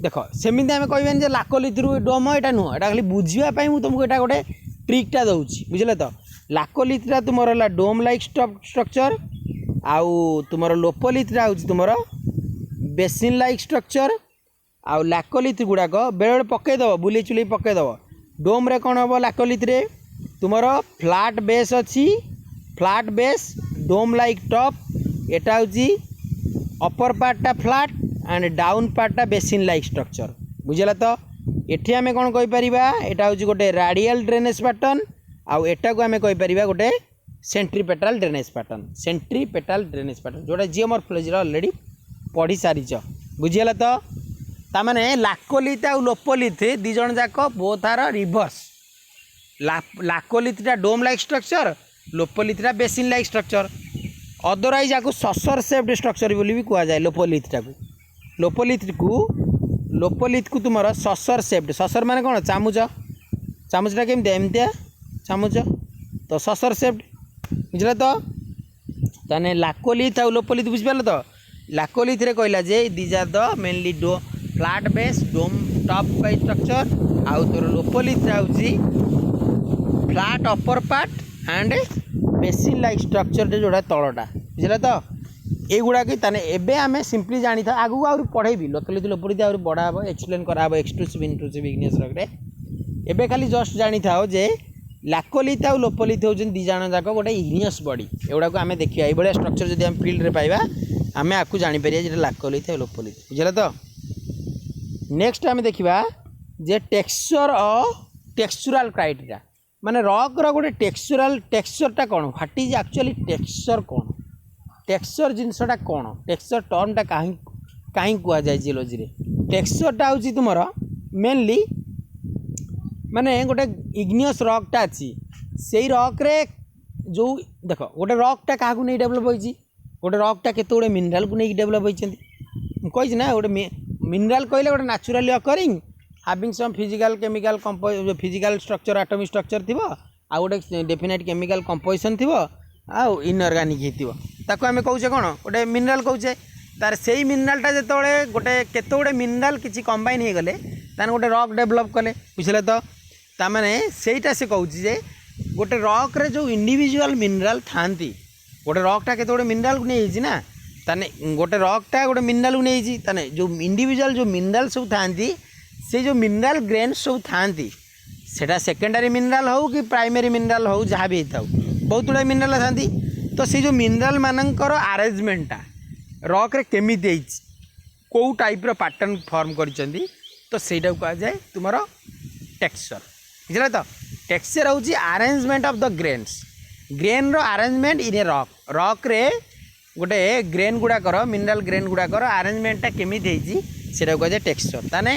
देख सेमती आम कहबानी जे लाकोलिथ रु डोम एटा नुह एटा खाली बुझापी मुझे तुमको एटा गोटे ट्रिकटा दूसरी बुझे तो लाकोलिथटा तुम रहा डोम लाइक स्ट्रक्चर आउ तुम लोपोलिथटा हूँ तुम बेसिन लाइक स्ट्रक्चर आउ लाकोलिथ गुड़ाक बेले पकईदेव बुले चुले पकईदेव डोम रे कौन हम लाकोलिथ रे तुम फ्लैट बेस अच्छी flat base dome like top एटा हूँ अपर पार्टा फ्लैट एंड डाउन पार्टा बेसिन लाइक स्ट्रक्चर बुझेगा तो एठी आमे कौन कहीपर यहाँ हूँ गोटे रेडियल ड्रेनेज पैटर्न आउ एटा को आमे कहीपर गोटे सेंट्रीपेटाल ड्रेनेज पैटर्न जोटा जियोमॉर्फोलॉजी ऑलरेडी पढ़ी सारीच बुझीगला तो तामाने लाकोलिथ आउ लोपोलिथ दीज जाक बोथ आर रिवर्स लाकोलिथटा डोम लाइक स्ट्रक्चर लोपोलिथटा बेसिन लाइक स्ट्रक्चर अदरवाइज आपको ससर सेप्ड स्ट्रक्चर बोली भी कहुए लोपोलिथ को तुम ससर सेप्ड ससर माने कौन चामुचटा केमती एमतिया चामुच तो ससर सेप्ड बुझल तो ताने लाकोलिथ आउ लोपोलिथ बुझिपार तो लाकोलिथ रे कहला जे these are the mainly do flat base dome top by structure आउ तोर लोपोलिथ हूँ flat upper part and basin like structure जोड़ा तलटा बुझे तो युवा कि एबे आमे सिंपली जानी था आगू आउरी पढ़ेबी लोपोलिथ लोपोलिथ आउरी बढ़ा हम एक्सप्लेन कराब एक्सक्लूसिव इंक्लूसिव इग्नेस रे एबे खाली जस्ट जानी था जे लाकोलिथ आउ लोपोलिथ होउछन दी जण जाक गोटे इग्नियस बॉडी एगुड़ा को आमे देखिया ए बड़े स्ट्रक्चर जदि हम फील्ड रे पाइबा आमे आकु जानि परिया जे लाकोलिथ आउ लोपोलिथ बुझला तो नेक्स्ट आमे देखिबा जे टेक्सचुरल क्राइटेरिया माने रॉक रो गोटे टेक्सचरटा कौन व्हाट इज एक्चुअली टेक्सचर कौन टेक्सचर जिनसटा कौन टेक्सचर टर्मटा कहीं कह जाए जियोलॉजी रे टेक्सचरटा हूँ तुम मेनली माने गोटे इग्नियस रॉकटा अच्छी से रॉक रे जो देख गोटे रॉकटा क्या नहीं डेभलप होती गोटे रॉकटा केते गुड़े मिनराल को नहीं डेभलप होती कही ना गोटे मिनराल कहले गोटे नेचुराली occurring having some physical chemical physical structure atomic structure थिबो आ गोटे डेफिनेट केमिकल कंपोजिशन थिबो आ इनऑर्गेनिक हिथिबो ताको आमे कहूचे कोन गोटे मिनरल कहूचे तार सेही मिनरलटा जेतोळे गोटे केते गोटे मिनरल किछि कंबाइन हे गले तान गोटे रॉक डेवलप कले बुझले तो ता माने सेहीटा से कहूची जे गोटे रॉक रे जो इंडिविजुअल मिनरल थांती गोटे रॉकटा केते गोटे मिनरल को नै ना ताने गोटे रॉकटा गोटे मिनरल को नै ताने जो इंडिविजुअल जो मिनरल सब थांती से जो मिनरल ग्रेन्स सब थांती सेटा सेकेंडरी मिनरल हो कि प्राइमरी मिनरल हो जहाँ भी होता बहुत गुड़ा मिनराल था तो से जो मिनराल मानकर आरेंजमेंटा रॉक रे केमिति कौ टाइप पैटर्न फॉर्म कर तो सहीटा कह जाए तुम टेक्सचर बुझे तो टेक्सचर हूँ arrangement of the grains grain रो arrangement in a rock rock रे गोटे ग्रेन गुड़ाकर मिनराल ग्रेन गुड़ाकर अरेंजमेंटा केमिति सेटा कह जाए टेक्सचर ताने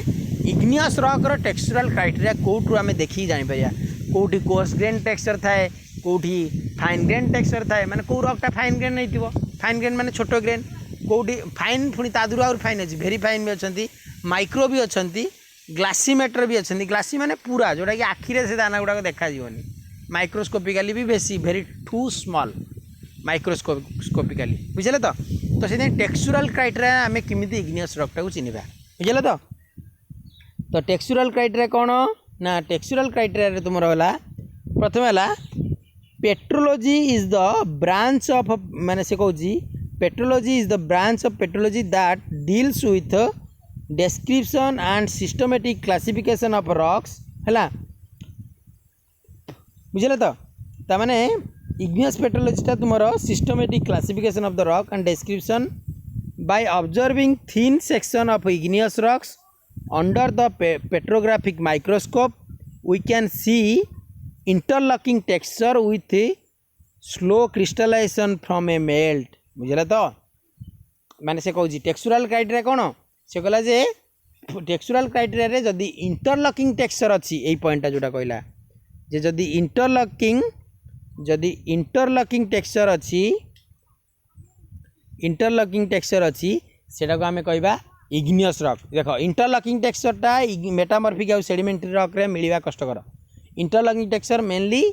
इग्नियस रॉक रो टेक्सचुरल क्राइटेरिया कौटू आम देखी जापर कौटी कोर्स ग्रेन टेक्सचर थाए कौटी फाइन ग्रेन टेक्सचर थाए माने कौ रॉकटा फाइन ग्रेन नहीं फाइन ग्रेन माने छोटो ग्रेन कौटी फाइन पुणी तादूर आउर फाइन अच्छी भेरी फाइन भी अच्छा माइक्रो भी अच्छा ग्लासीमेटर भी अच्छा ग्लासी माने पूरा जोटा कि आखिरे से दाना गुड़ाक देखा जीवनी माइक्रोस्कोपिकाली भी बेसी भेरी टू स्मॉल माइक्रोस्कोपिकाली बुझे तो से टेक्सचुरल क्राइटेरिया आम केमी इग्नियस रॉकटा को चिन्हवा बुझे तो टेक्सचुरल क्राइटेरिया कौन ना टेक्सचुरल क्राइटेरिया तुम है प्रथम है petrology is the branch of माने से कहूँ petrology is the branch of petrology that deals with description and systematic classification of rocks है बुझे तो ताने इग्नियस पेट्रोलॉजीटा तुम systematic classification of the rock and description by observing thin section of igneous rocks under the petrographic microscope we can see interlocking texture with slow crystallization from a melt बुझे तो माने से कहूँ टेक्सचुरल क्राइटेरिया कौन से कहला जे टेक्सचुरल criteria रे जदि इंटरलॉकिंग टेक्सचर अच्छी यही पॉइंटा जोटा कहला जे जदि इंटरलॉकिंग टेक्सचर अच्छी सेटा को आमे कहबा इग्नियस रॉक देख इंटरलॉकिंग टेक्सचरटा मेटामॉर्फिक और सेडिमेंटरी रॉक रे मिलवा कष्टकर इंटरलॉकिंग टेक्सचर मेनली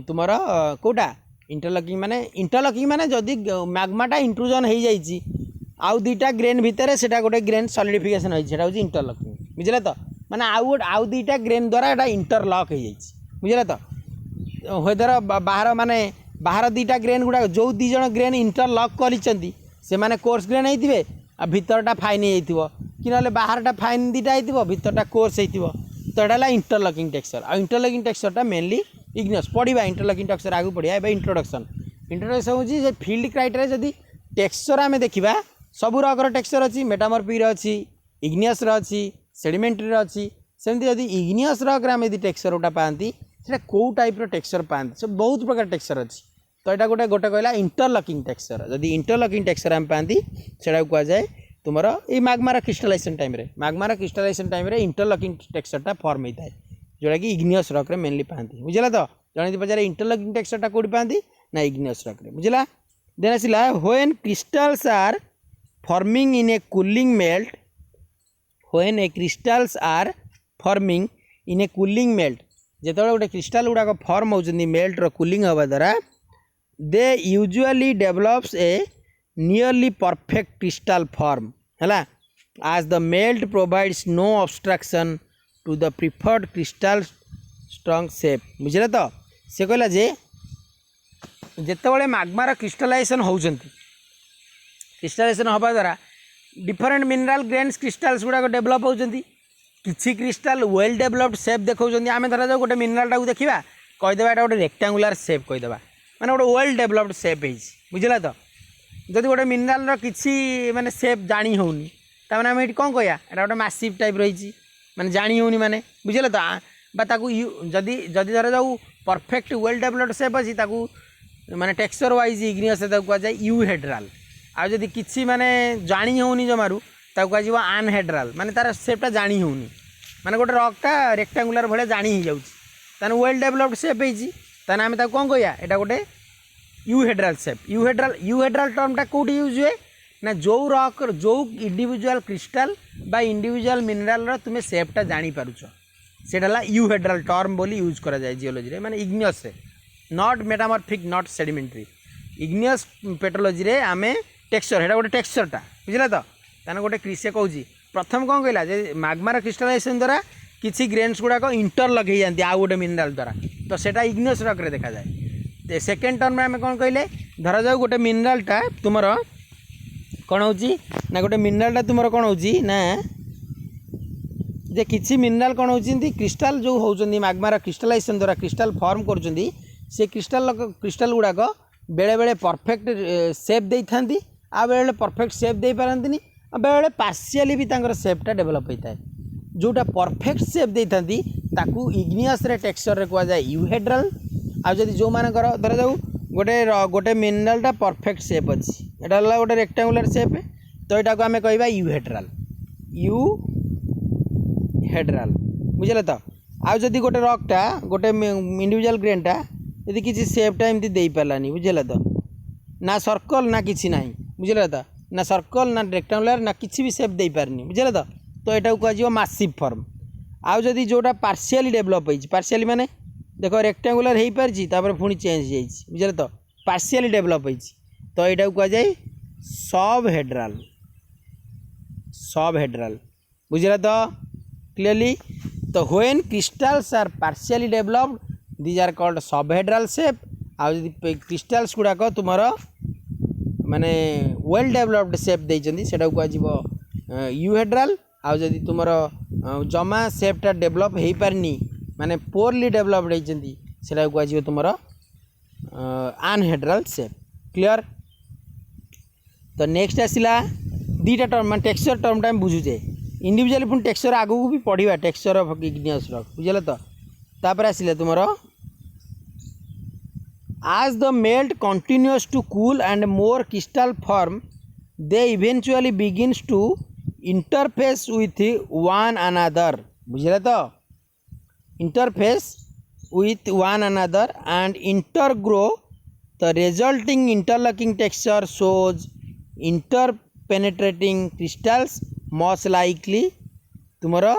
तुमर कोटा इंटरलॉकिंग माने जदि मैग्माटा इंट्रूजन हो जाइए आउ दुईटा ग्रेन भितर से गोटे ग्रेन सॉलिडिफिकेशन होती है इंटरलॉकिंग बुझे तो माने आउ दुईटा ग्रेन द्वारा यहाँ इंटरलॉक हो जाइए बुझे तो हुएधर बाहर माने बाहर दुईटा ग्रेन गुड़ा जो दीज ग्रेन इंटरलॉक कर कोर्स ग्रेन होते आ भितरटा फाइन हो कि ना बाहरटा फाइन दुईटा हो भितरटा कोर्स हो तो यहाँ इंटरलॉकिंग टेक्सचर आ इंटरलॉकिंग टेक्सचरटा मेनली इग्नियस पढ़ा इंटरलॉकिंग टेक्सचर आगे पढ़ा ए इंट्रोडक्शन हूँ फील्ड क्राइटेरिया जदि टेक्सचर आम देखा सबू रॉकर टेक्सचर अच्छी मेटामॉर्फिक अच्छी इग्नियस अच्छी सेडिमेंटरी अच्छी सेमती जदि इग्नियस रॉक आम यदि टेक्सचर गोटा पाती से कौ टाइप टेक्सचर पाती सब बहुत प्रकार टेक्सचर अच्छी तो यहाँ गोटे कहला इंटरलॉकिंग टेक्सचर जदि इंटरलॉकिंग टेक्सचर आम पाती से कह जाए तुम ये मैग्मार क्रिस्टलाइजेशन टाइम रे इंटरलॉकिंग टेक्सचरटा फॉर्म होता है जोटा कि इग्नियस रॉक मेनली पाती बुझला तो जन पचारे इंटरलॉकिंग टेक्सचरटा कौटी पाती ना इग्नियस रॉक बुझला देन आसला when crystals are forming in a cooling melt when a crystals are forming in a cooling melt जेतबे गोटे क्रिस्टाल गुड़ाक फॉर्म होती मेल्ट रो कूलिंग हवा द्वारा they usually develops A nearly perfect crystal form है as the melt provides no obstruction to the preferred crystal strong shape बुझे तो से कहला जे जेतबे मैग्मार crystallisation होउछंती crystallisation हवा द्वारा डिफरेंट मिनराल ग्रेन्स क्रिस्टाल्स गुड़ाक डेभलप होती किसी क्रिस्टाल वेल डेभलप्ड सेप देखा आम धरा जाऊ गोटे मिनरालटा को देखा कहीदेवा यहाँ गोटे रेक्टांगुलार सेप कहीदेवा माने गोटे वेल डेभलप्ड सेप बुझला तो जदि गोटे मिनराल किसी माने सेप जानी होनी ताने आम ये कौन कह यहाँ गोटे मैसिव टाइप रही माने जानी होनी माने बुझे तो जदि धरा जाऊ परफेक्ट वेल डेभलप्ड सेप अच्छी माने टेक्सचर वाइज इग्नियस कह जाए यूहेड्राल आ जदि किसी माने जानी होनी जमारू कह आनहेड्राल माने तार सेपटा जानी होनी माने गोटे रॉकटा रेक्टांगुलार भाया जानी हो जाए वेल डेभलप्ड सेप होने आम कौन कह यहाँ गोटे यूहेड्राल सेप यूहेड्राल टर्मटा कौटी यूज हुए ना जो रॉक जो इंडिविजुअल क्रिस्टाल बा इंडिविजुअल मिनराल तुम्हें सेपटा जानीपारुच से यूहेड्राल टर्म बोली यूज करा जाए जियोलॉजी माने igneous not metamorphic not sedimentary igneous petrology रे आमे टेक्सचर है गोटे टेक्सचरटा बुझला तो ताने गोटे कृषि कहूँ प्रथम कौन कहला जे मैग्मार क्रिस्टलाइजेशन द्वारा किसी ग्रेन्स गुड़ाक इंटरलॉक हो जाती आउ गोटे मिनराल द्वारा तो सेटा इग्नियस रॉक रे देखा जाए सेकेंड टर्म में आम कौन कहले धरा जाऊ गोटे मिनरालटा तुमर कौन हो ना गोटे मिनरालटा तुमर कौन हो ना जे किसी मिनराल कौन होती क्रिस्टाल जो होती मैग्मार क्रिस्टलाइजेशन द्वारा क्रिस्टाल फॉर्म कर से क्रिस्टाल गुड़ाक बेले बेले परफेक्ट सेप दे था आ बेले बेले परफेक्ट सेप दे पारती बेले बेले पार्शियली भी सेपटा डेभलप होता है जोटा परफेक्ट सेप दे था इग्नियस टेक्सचर रे कह जाए यूहेड्रल आ जदि जो मानकर धर जाऊ गोटे गोटे मिनरालटा परफेक्ट सेप अच्छी यहाँ गोटे रेक्टांगुलर सेप तो यहाँ को आम कह यूहेड्रल यूहेड्रल बुझे तो आउ जदि गोटे रॉकटा गोटे इंडिविजुअल ग्रेनटा यदि किसी सेपटा एमती दे पारानी बुझे तो ना सर्कल ना किसी ना बुझे तो ना सर्कल ना रेक्टांगुलर ना किसी भी सेप दे पारनी बुझे तो यहाँ को कह मासिव फॉर्म आउ जदि जोटा पार्शियली डेभलप होती पार्शियली माने देख रेक्टांगुलर हो पारी पुणी चेंज हो बुझे तो पार्शियली डेभलप होती तो यहाँ को कह जाए सब हेड्राल बुझे तो क्लियरली तो when crystals are partially developed these are called subhedral shape आ क्रिस्टल्स गुड़ाक तुम माने वेल डेभलप्ड शेप देइचंदी सेटा कह यूहेड्राल आ जदि तुम जमा शेपटा डेभलप हो पारनी माने पोरली डेभलप्ड होती सेटा कह तुम अनहेड्राल शेप क्लियर। तो नेक्स्ट आसला दीटा टर्म मान टेक्सचर टर्मटा आम बुझुचे इंडिविजुअली पुणी टेक्सचर आगू भी पढ़ा टेक्सचर ऑफ इग्नियस रॉक बुझे तो तापर आसिले तुम as the melt continues to cool and more crystal form they eventually begins to interface with one another बुझे तो interface with one another and intergrow the resulting interlocking texture shows interpenetrating crystals most likely तुम्हारा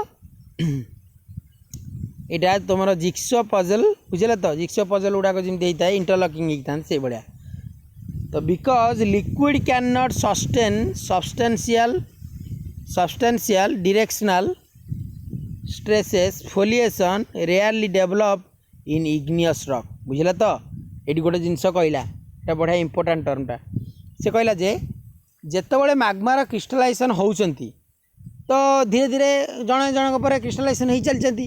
यहाँ तुम jigsaw puzzle बुझे तो jigsaw puzzle गुड़ाक जमी होता है इंटरलॉकिंग होता है से भाया तो because liquid can not sustain substantial directional stresses foliation rarely develop in igneous rock बुझे तो ये गोटे जिनस कहला ये बढ़िया इंपोर्टाट टर्मटा से कहला जे जेतेबेले मैग्मार क्रिस्टलाइजेशन होउचंती तो धीरे धीरे जन जनक पर क्रिस्टलाइजेशन हो चलती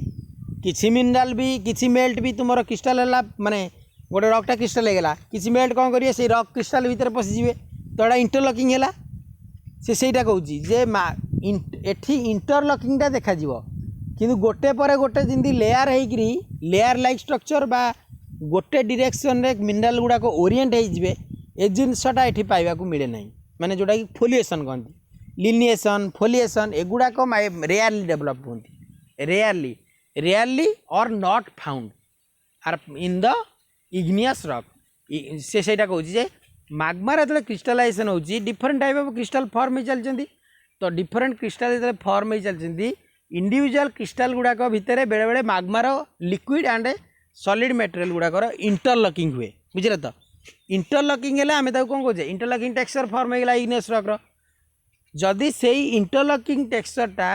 किसी मिनराल भी किसी मेल्ट भी तुम क्रिस्टाल है माने गोटे रॉकटा क्रिस्टाल होगा किसी मेल्ट कौन करेंगे से रॉक क्रिस्टाल भितर पशिजे तो यहाँ इंटरलॉकिंग है सेटा कहूँ जे एठी इंटरलॉकिंगटा देखा किंतु गोटे पर गोटे जमी लेयर होकरी लेयर लाइक स्ट्रक्चर बा गोटे डायरेक्शन रे मिनराल गुड़ाक ओरिएंट होइजिबे ए जिनसटा एठी पाइबा को मिले नहीं माने जोटा कि फोलिएशन कहते लिनिएशन फोलिएशन एगुड़ाक रेयरली डेवलप होती रेयरली और not found are in the igneous rock से कहूँ जे मैग्मार जो क्रिस्टलाइजेशन होची different type of crystal form चलती तो डिफरेंट क्रिस्टल जो फॉर्म चलती इंडिविजुअल क्रिस्टल गुड़ाक भितर बेले बेले मैग्मार लिक्विड एंड सॉलिड मटेरियल गुड़ाकर इंटरलॉकिंग हुए बुझे तो इंटरलॉकिंग है आम कौन कहे इंटरलॉकिंग टेक्सचर फॉर्म होगा इग्नियस रॉक जदि से इंटरलॉकिंग टेक्सचरटा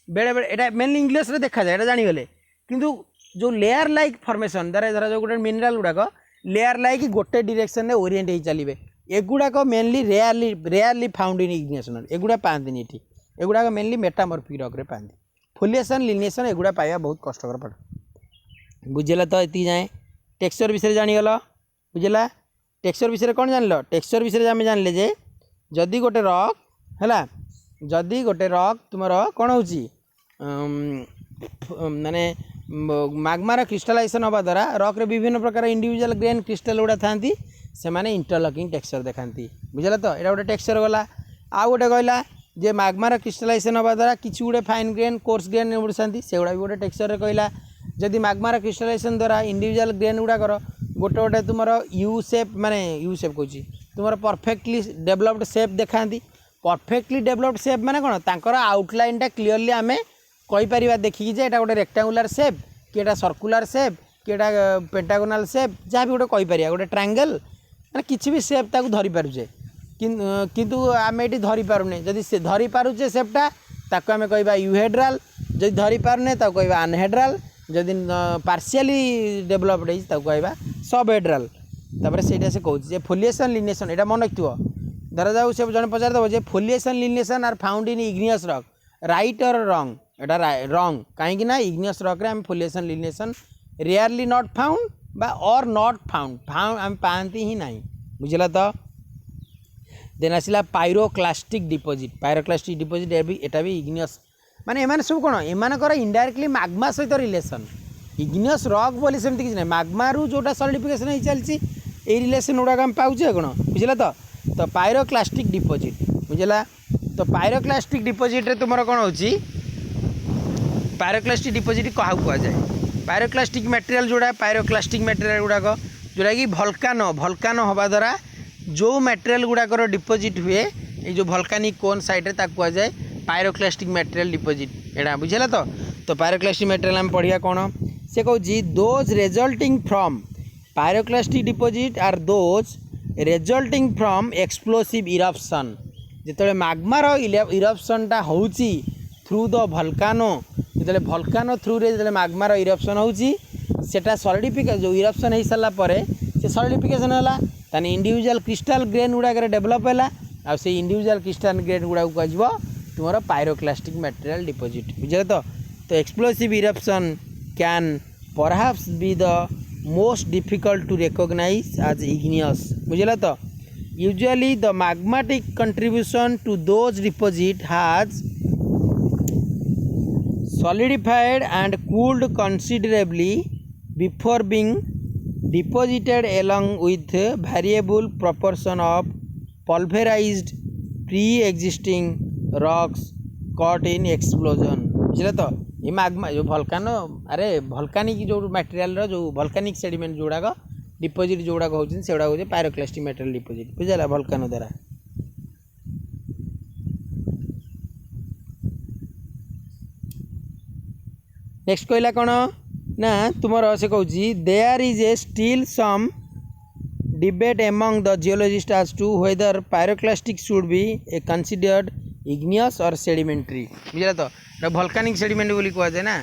बेले बेले यहाँ मेनली इंग्लिश रे देखा जाए जानीगले किंतु जो लेयर लाइक फॉर्मेशन धर जो गोटे मिनराल गुड़ाक लेयर लाइक गोटे डायरेक्शन में ओरिएंट हो चलिए एगुड़ाक mainly rarely found in ignition एगुड़ा पाती ये एगुड़ाक मेनली मेटामॉर्फिक रॉक रे पाती फोलिएशन लिनिएशन एगुड़ा पाइबा बहुत कष्टकर पाठ बुझेला तो ये जाए टेक्सचर विषय जानीगल बुझेला टेक्सचर विषय कौन जान टेक्सचर विषय आम जानले जे जदि गोटे रॉक है जदि गोटे रॉक तुम कौन हो माने मैग्मार क्रिस्टलाइजेशन हवा द्वारा रॉक रे विभिन्न प्रकार इंडिविजुअल ग्रेन क्रिस्टल गुड़ा था से माने इंटरलॉकिंग टेक्सचर देखाती बुझे तो यहाँ गोटे टेक्सचर गला आउ गोटे कहला जे मैग्मार क्रिस्टलाइजेशन हवा द्वारा किसी गोटे फाइन ग्रेन कोर्स ग्रेन उड़ता से गुड़ा भी गोटे टेक्सचर कहला जदि मैग्मार क्रिस्टलाइजेशन द्वारा इंडिविजुअल ग्रेन गुड़ाकर गोटे गोटे तुम यू शेप माने यू शेप कहूँ तुम परफेक्टली डेभलप्ड शेप देखाती परफेक्टली डेभलप्ड शेप माने कौन तांकर आउटलाइनटा क्लीयरली आम कहीपर देखिकी जे एटा गोटे रेक्टांगुलर शेप कि एटा सर्कुलर शेप कि एटा पेंटागोनाल शेप जहाँ भी गोटे कहीपर गोटे ट्रायंगल माने किसी भी शेप ताकू धरी पारुचे किंतु आम ये धरी पारुने जदि से धरी पारुचे शेपटा ताकू आम कहबा यूहेड्राल जदि धरी पारुने ताकू कहबा अनहेड्राल जदि पार्शियली डेभलप्ड है ताकू कहबा सबहेड्राल तापर सेटा से कहूँ जे फोलिएशन लिनिएशन एटा मन रखिथो धर जाऊ से जन पचार देव जे foliation lineation are found in igneous rock right or wrong एटा रॉन्ग कहीं इग्नियस रॉक रे हम foliation lineation rarely not found बा और नॉट फाउंड फाउंड आम पाती ही ना बुझला तो देन आसला पायरोक्लास्टिक डिपोजिट एटा भी इग्नियस माने एमाने सब कोन एमानकर इनडायरेक्टली मैग्मा सहित रिलेशन इग्नियस रॉक बोली सेमती किसी ना मैग्मा रु जोटा सॉलिडिफिकेशन हो चलती ए रिलेशन गुड़ाक आम पाचे कौन बुझला तो पायरोक्लास्टिक डिपोजिट बुझला तो पायरोक्लास्टिक डिपोजिट रे तुमर कौन होची पायरोक्लास्टिक डिपोजिट क्या कहुए पायरोक्लास्टिक मटेरियल जोड़ा पायरोक्लास्टिक मटेरियल गुड़ाक जोटा कि भल्कान हवा द्वारा जो मटेरियल गुड़ाकर डिपोजिट हुए ये जो भल्कानिक कोन साइड कहुए पायरोक्लास्टिक मटेरियल डिपोजिट एटा बुझेला तो पायरोक्लास्टिक मटेरियल आम पढ़िया कौन से कहूँ those resulting from pyroclastic deposit are those resulting from explosive eruption जिते मैग्मार इरप्शनटा होची थ्रू द भल्कानो जिते भल्कानो थ्रू रे जिते मैग्मार इरप्शन होची सेटा सॉलिडिफिकेशन जो इरप्शन हो सारा पर से सॉलिडिफिकेशन है ताने इंडिविजुअल क्रिस्टल ग्रेन गुड़ाक डेभलप है आ से इंडिविजुअल क्रिस्टल ग्रेन गुड़ाक कह तुम पायरोक्लास्टिक मटेरियल डिपोजिट बुझे तो explosive eruption can perhaps be the most difficult to recognize as igneous बुझे तो usually the magmatic contribution to those deposit has solidified and cooled considerably before being deposited along with variable proportion of pulverized pre-existing rocks caught in explosion बुझे तो ये magma जो भल्कानो अरे भल्कानिक जो material जो भल्कानिक sediment जोड़ाक deposit जोड़ाक होती से गुड़ा हूँ पायरोक्लास्टिक मटेरियल डिपोजिट बुझेगा भल्कानो द्वारा नेक्स्ट कहला कौन ना तुम से कहूँ there is a still some debate among the geologist as to whether pyroclastic should be a considered igneous और सेडिमेंट्री बुझे तो भल्कानिक सेडिमेंट बोली कहुए ना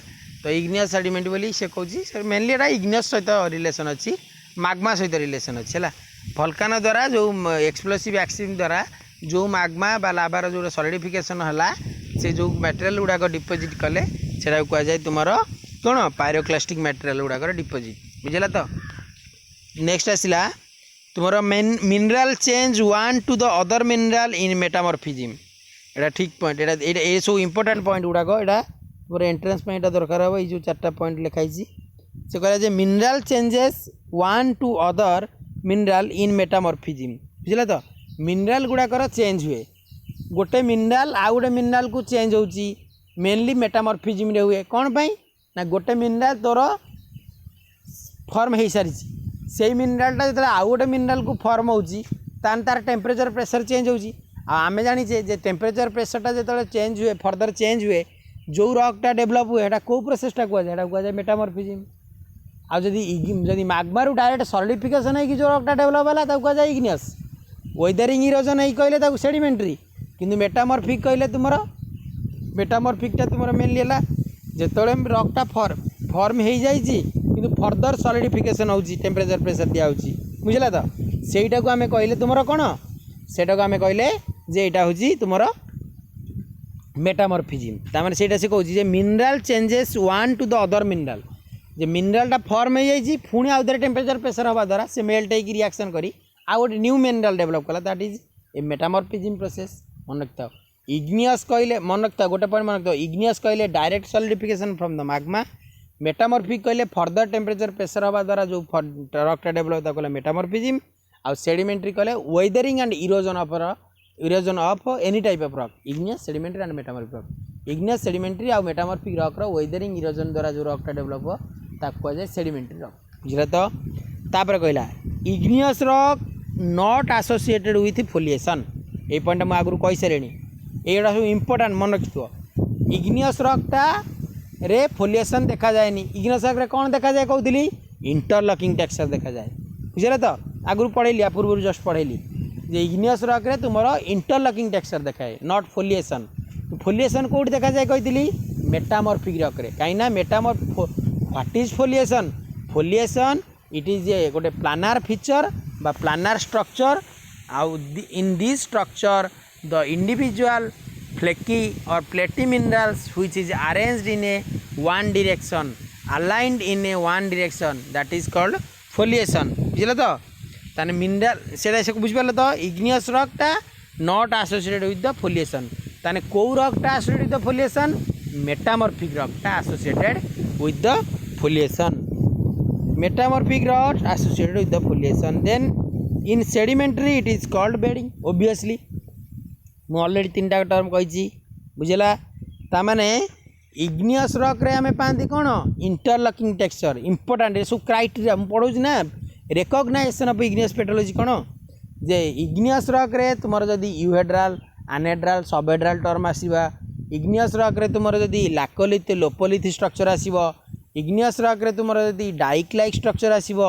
तो इग्नियस सेडिमेंट बोली से कहूँ मेनली एटा इग्नियस सहित रिलेशन अच्छी मैग्मा सहित रिलेशन अच्छी है भल्कानो द्वारा जो एक्सप्लोसिव एक्शन द्वारा जो मैग्मा बा लाभार जो सॉलिडिफिकेशन है से जो मटेरियल गुड़ाक डिपोजिट कले से कहुए तुम कौन पायरोक्लास्टिक मटेरियल गुड़ाक डिपोजिट बुझेगा तो नेक्स्ट आसला तुम mineral change one to the other mineral in metamorphism एटा ठीक पॉइंट ये सब इंपोर्टेंट पॉइंट गुड़ाक एटा तुम एंट्रेंस में दरकार हे जो 4टा पॉइंट लिखाई से कहला मिनराल changes one to other mineral in metamorphism बुझे तो मिनराल गुड़ाकर चेंज हुए गोटे मिनराल आउ गोटे मिनराल को चेंज होची मेनली मेटामॉर्फिज्म रे हुए कौन पाई ना गोटे मिनराल तोर फॉर्म हो सारी से मिनरालटा जो आउ गोटे मिनराल को फॉर्म होची तार टेम्परेचर प्रेशर चेंज होची आम जाचे जे टेम्परेचर प्रेशरटा जो चेंज हुए फर्दर चेंज हुए जो रॉकटा डेभलप हुए कौ प्रोसेसटा कहुए मेटामॉर्फिज्म आदि मैग्मा डायरेक्ट सॉलिडिफिकेशन है कि जो रॉकटा डेभलप है कहुए इग्नियस वेदरिंग इरोजन है कहले सेडिमेंट्री किंतु मेटामॉर्फिक कहले तुम मेटामॉर्फिकटा तुम मेनली है जिते रॉकटा फॉर्म हो जाइए किंतु फर्दर सॉलिडिफिकेशन होची टेम्परेचर प्रेशर दिया बुझला तो सेटा को आम कहले तुम कौन सेटा को आम कहले जे एटा होची तुम मेटामॉर्फिज्म तार से कहूँ mineral changes one to the other mineral जे मिनरालटा फॉर्म हो जाइए पुणी आउ थे टेम्परेचर प्रेशर हवा द्वारा से मेल्ट होकर रिएक्शन करी आ गोटे न्यू मिनराल डेभलप कला that is a metamorphism process मन रखता इग्नियस कहले मन रखता गोटे पॉइंट मन रखता इग्नियस कहले direct solidification from the magma metamorphic कहले फर्दर टेम्परेचर प्रेशर हवा द्वारा जो रॉकटा डेभलप कहले मेटामॉर्फिज्म आ सेडिमेंट्री कहले weathering and erosion of any type of rock igneous sedimentary and metamorphic rock igneous sedimentary आ मेटामॉर्फिक रॉक वेदरिंग इरोजन द्वारा जो रॉकटा डेभलप हो कहुए सेडिमेंट्री रॉक बुझे तो तापर कहला igneous rock not associated with foliation ये पॉइंट मुझे आगुरी कही सारे ये सब इंपोर्टेंट मन रखिथो इग्नियस रॉकटा रे फोलिएशन देखा जाए इग्नियस रॉक रे कौन देखा जाए कहूली इंटरलॉकिंग टेक्सचर देखा जाए बुझे तो आगुरी पढ़ेली पूर्व जस्ट पढ़ेली जे इग्नियस रॉक रे तुम इंटरलॉकिंग टेक्सचर देखाए नॉट फोलिएशन फोलिएशन कौट देखा जाए कही मेटामॉर्फिक रॉक रे कहीं what is foliation it is a गोटे प्लानार फीचर बा प्लानार स्ट्रक्चर आउ in this structure the individual flaky और प्लेटी minerals which is arranged in A one direction aligned in a one direction that is called foliation बुझल तो ताने mineral से बुझिपार तो इग्नियस रॉकटा not associated with the foliation ताने कौ रॉकटा associated with the foliation metamorphic रॉकटा associated with the foliation metamorphic rock associated with the foliation then in sedimentary it is called bedding obviously मु ऑलरेडी तीनटा term कही बुझला तामाने igneous rock रे हमें पाती कौन इंटरलॉकिंग टेक्सचर इंपोर्टेंट ये सब क्राइटेरिया मुझे पढ़ाऊँ ना रिकग्नाइजेशन ऑफ इग्नियस पेट्रोलॉजी कौन जे इग्नियस रॉक रे तुमर जदि यूहेड्राल आनेड्राल सबहेड्राल टर्म आसीबा इग्नियस रॉक रे तुमर जदि लाकोलिथ लोपोलिथ स्ट्रक्चर आसीबो इग्नियस रॉक रे तुमर जदि डाइक लाइक स्ट्रक्चर आसीबो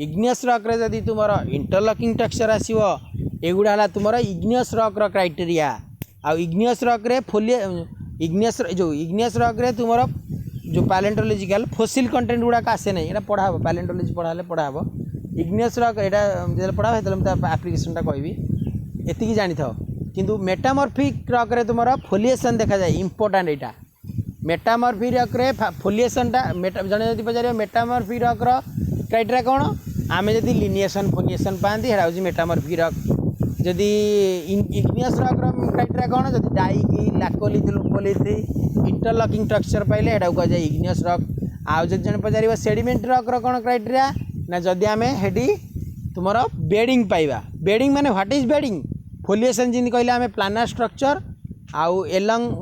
इग्नियस रॉक रे जदि तुमर इंटरलॉकिंग टेक्सचर आसीबो एगुड़ा हला तुमर इग्नियस रॉक रो क्राइटेरिया आ इग्नियस रॉक रे इग्नियस रॉक रे तुमर जो पैलेंटोलॉजिकल फोसिल कंटेंट गुड़ाक आसे नहीं ये पढ़ा पैलेंटोलॉजी पढ़ा इग्नियस रॉक ये पढ़ा एप्लिकेशनटा कहबी एति जानी था किंतु मेटामॉर्फिक रॉक रे तुमर फोलिएशन देखा जाए इंपोर्टेंट यहाँ मेटामॉर्फिक रॉक रे फोलिएशनटा जड़े जब पचार मेटामॉर्फिक रॉक रो क्राइटेरिया कौन आम जब लिनिएशन फोनिएशन पाती है हूँ मेटामॉर्फिक रॉक जदि इग्नियस रॉक रो क्राइटेरिया कौन जब डाइक लाकोलिथ लोपोलिथ इंटरलॉकिंग स्ट्रक्चर पाइले हेटा कह जाए इग्नियस रॉक आउ जब जन पचार सेडिमेंट रॉक रो कौन क्राइटेरिया ना जदि आम हेटी तुम बेडिंग पाइबा बेडिंग माने व्हाट इज बेडिंग फोलिएशन जिन कहले आम प्लानर स्ट्रक्चर आउ along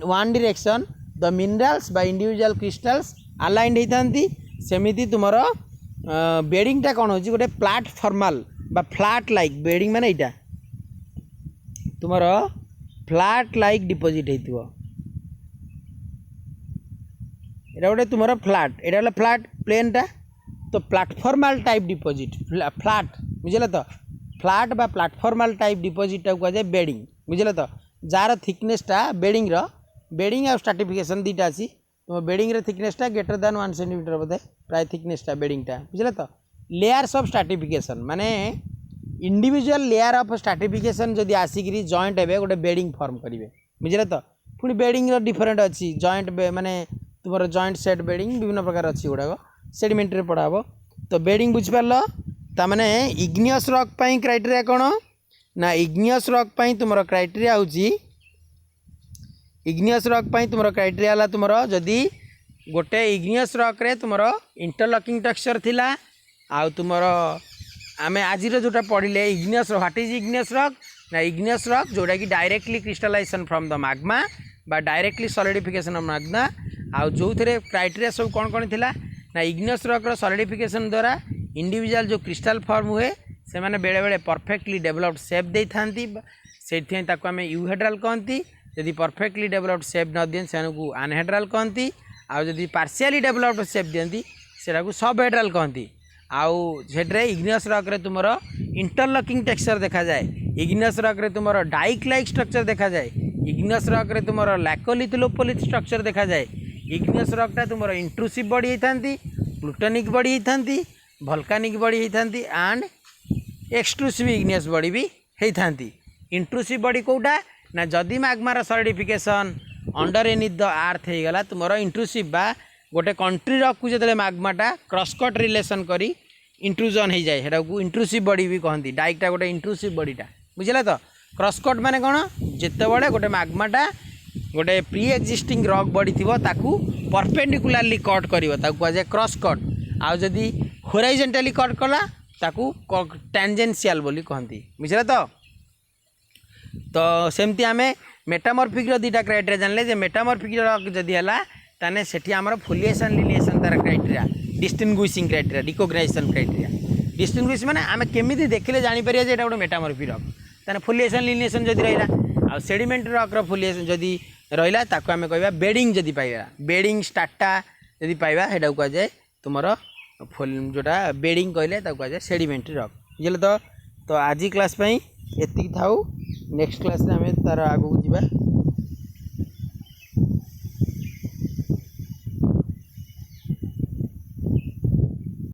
one direction the minerals बा इंडिविजुअल क्रिस्टल्स अलाइंड होती सेमिति तुमर बेडिंगटा कौन हो गोटे प्लाटफर्माल बा फ्लाट लाइक बेडिंग माने इटा तुमर फ्लाट लाइक डिपोजिट होइतिबो एटा गोटे तुमर फ्लाट एटा वाला फ्लाट प्लेनटा तो प्लाटफॉर्माल टाइप डिपोजिट फ्लाट बुझल तो फ्लाट बा प्लाटफॉर्माल टाइप डिपोजिट कह जाए बेडिंग बुझल तो जार थिकनेसटा बेडिंग आ स्ट्राटिफिकेशन दुईटा अच्छी तुम बेडिंग थिकनेसटा ग्रेटर दैन 1 सेंटीमीटर बोधे प्राय थिकनेसटा बेडिंगटा बुझल तो लेयर्स ऑफ स्ट्राटिफिकेशन माने इंडिविजुअल लेयर ऑफ स्ट्राटिफिकेशन जदि आसिक जॉइंट हे गोटे बेडिंग फॉर्म करेंगे बुझल तो पुणी बेडिंग डिफरेंट अच्छी जॉइंट माने तुम जॉइंट सेट बेडिंग विभिन्न प्रकार अच्छी गुड़ाक सेडिमेंटरी पढ़ाब तो बेडिंग बुझिपार ताने इग्नियस रॉक पाई क्राइटेरिया कौन ना इग्नियस रॉक पाई तुम क्राइटेरिया हूँ इग्नियस रॉक पाई तुम क्राइटेरिया है तुम जदि गोटे इग्नियस रॉक रे तुम इंटरलॉकिंग टेक्सचर थिला आउ तुम आम आज जोटा पढ़ले igneous what is igneous rock ना इग्नियस रॉक जोटा कि directly crystallization from the magma बा डायरेक्टली सॉलिडिफिकेशन ऑफ मैग्मा आउ जो क्राइटेरिया सब कौन कौन थिला ना इग्नियस रॉक रो सॉलिडिफिकेशन द्वारा इंडिविजुअल जो क्रिस्टल फॉर्म हुए से माने बेले बेले परफेक्टली डेवलप्ड शेप दे थांती से आम यूहेड्राल कहती जदि परफेक्टली डेवलप्ड शेप न दिए से अनहेड्राल कहती आउ जदि पार्शियली डेवलप्ड शेप दियंती सेटा को सब हेड्राल कहती आउ सेट्रे इग्नियस रॉक रे तुमर इंटरलॉकिंग टेक्सचर देखा जाए इग्नियस रॉक रे तुमर डाइक लाइक स्ट्रक्चर देखा जाए इग्नियस रॉक रे तुमर लैकोलिथ लोपोलिथ स्ट्रक्चर देखा जाए इग्नियस रॉकटा तुमर इंट्रूसिव बॉडी होती प्लूटोनिक बॉडी होती वोल्केनिक बॉडी होती एंड एक्सट्रूसिव इग्नियस बॉडी भी होती इंट्रूसिव बॉडी कोटा ना जदि मैग्मार solidification underneath the earth हो गला तुमर इंट्रूसिव बा गोटे कंट्री रॉक को जो मैग्माटा क्रॉसकट रिलेशन करी इंट्रूजन हो जाए सेटा को इंट्रूसिव बॉडी भी कहती डाइकटा गोटे इंट्रूसिव बॉडीटा बुझला तो क्रॉसकट माने कौन जितेबाला गोटे मैग्माटा गोटे प्री एक्जिस्टिंग रॉक बॉडी थी ताकू परपेंडिकुलारली कट कर कहुए क्रॉस कट आउ जदि होराइजेंटाली कट कला ताकू टेंजेंशियल बोली कहती बुझला तो सेमती आम मेटामॉर्फिक दुईटा क्राइटेरिया जानले जे मेटामॉर्फिक रॉक जदि है ताने सेठी आमर फोलिएशन लिनिएशन तार criteria distinguishing criteria recognisation criteria distinguish माने आम केमिति देखिले जानि परिया जे एटा गोटे मेटामॉर्फिक रॉक ताने फोलिएशन लिनिएशन जदि रहिला आ सेडिमेंट रॉक रो फोलिएशन जदि रहिला ताको आम कहबा बेडिंग जदि पाइबा बेडिंग स्टार्टा जदि पाइबा हेटा कह जाए तुमर जोटा बेडिंग कहले ताको कह जाए सेडिमेंटरी रॉक बुझल तो आज क्लास पई एतिक थाउ नेक्स्ट क्लास रे आम तार आगु जीवा।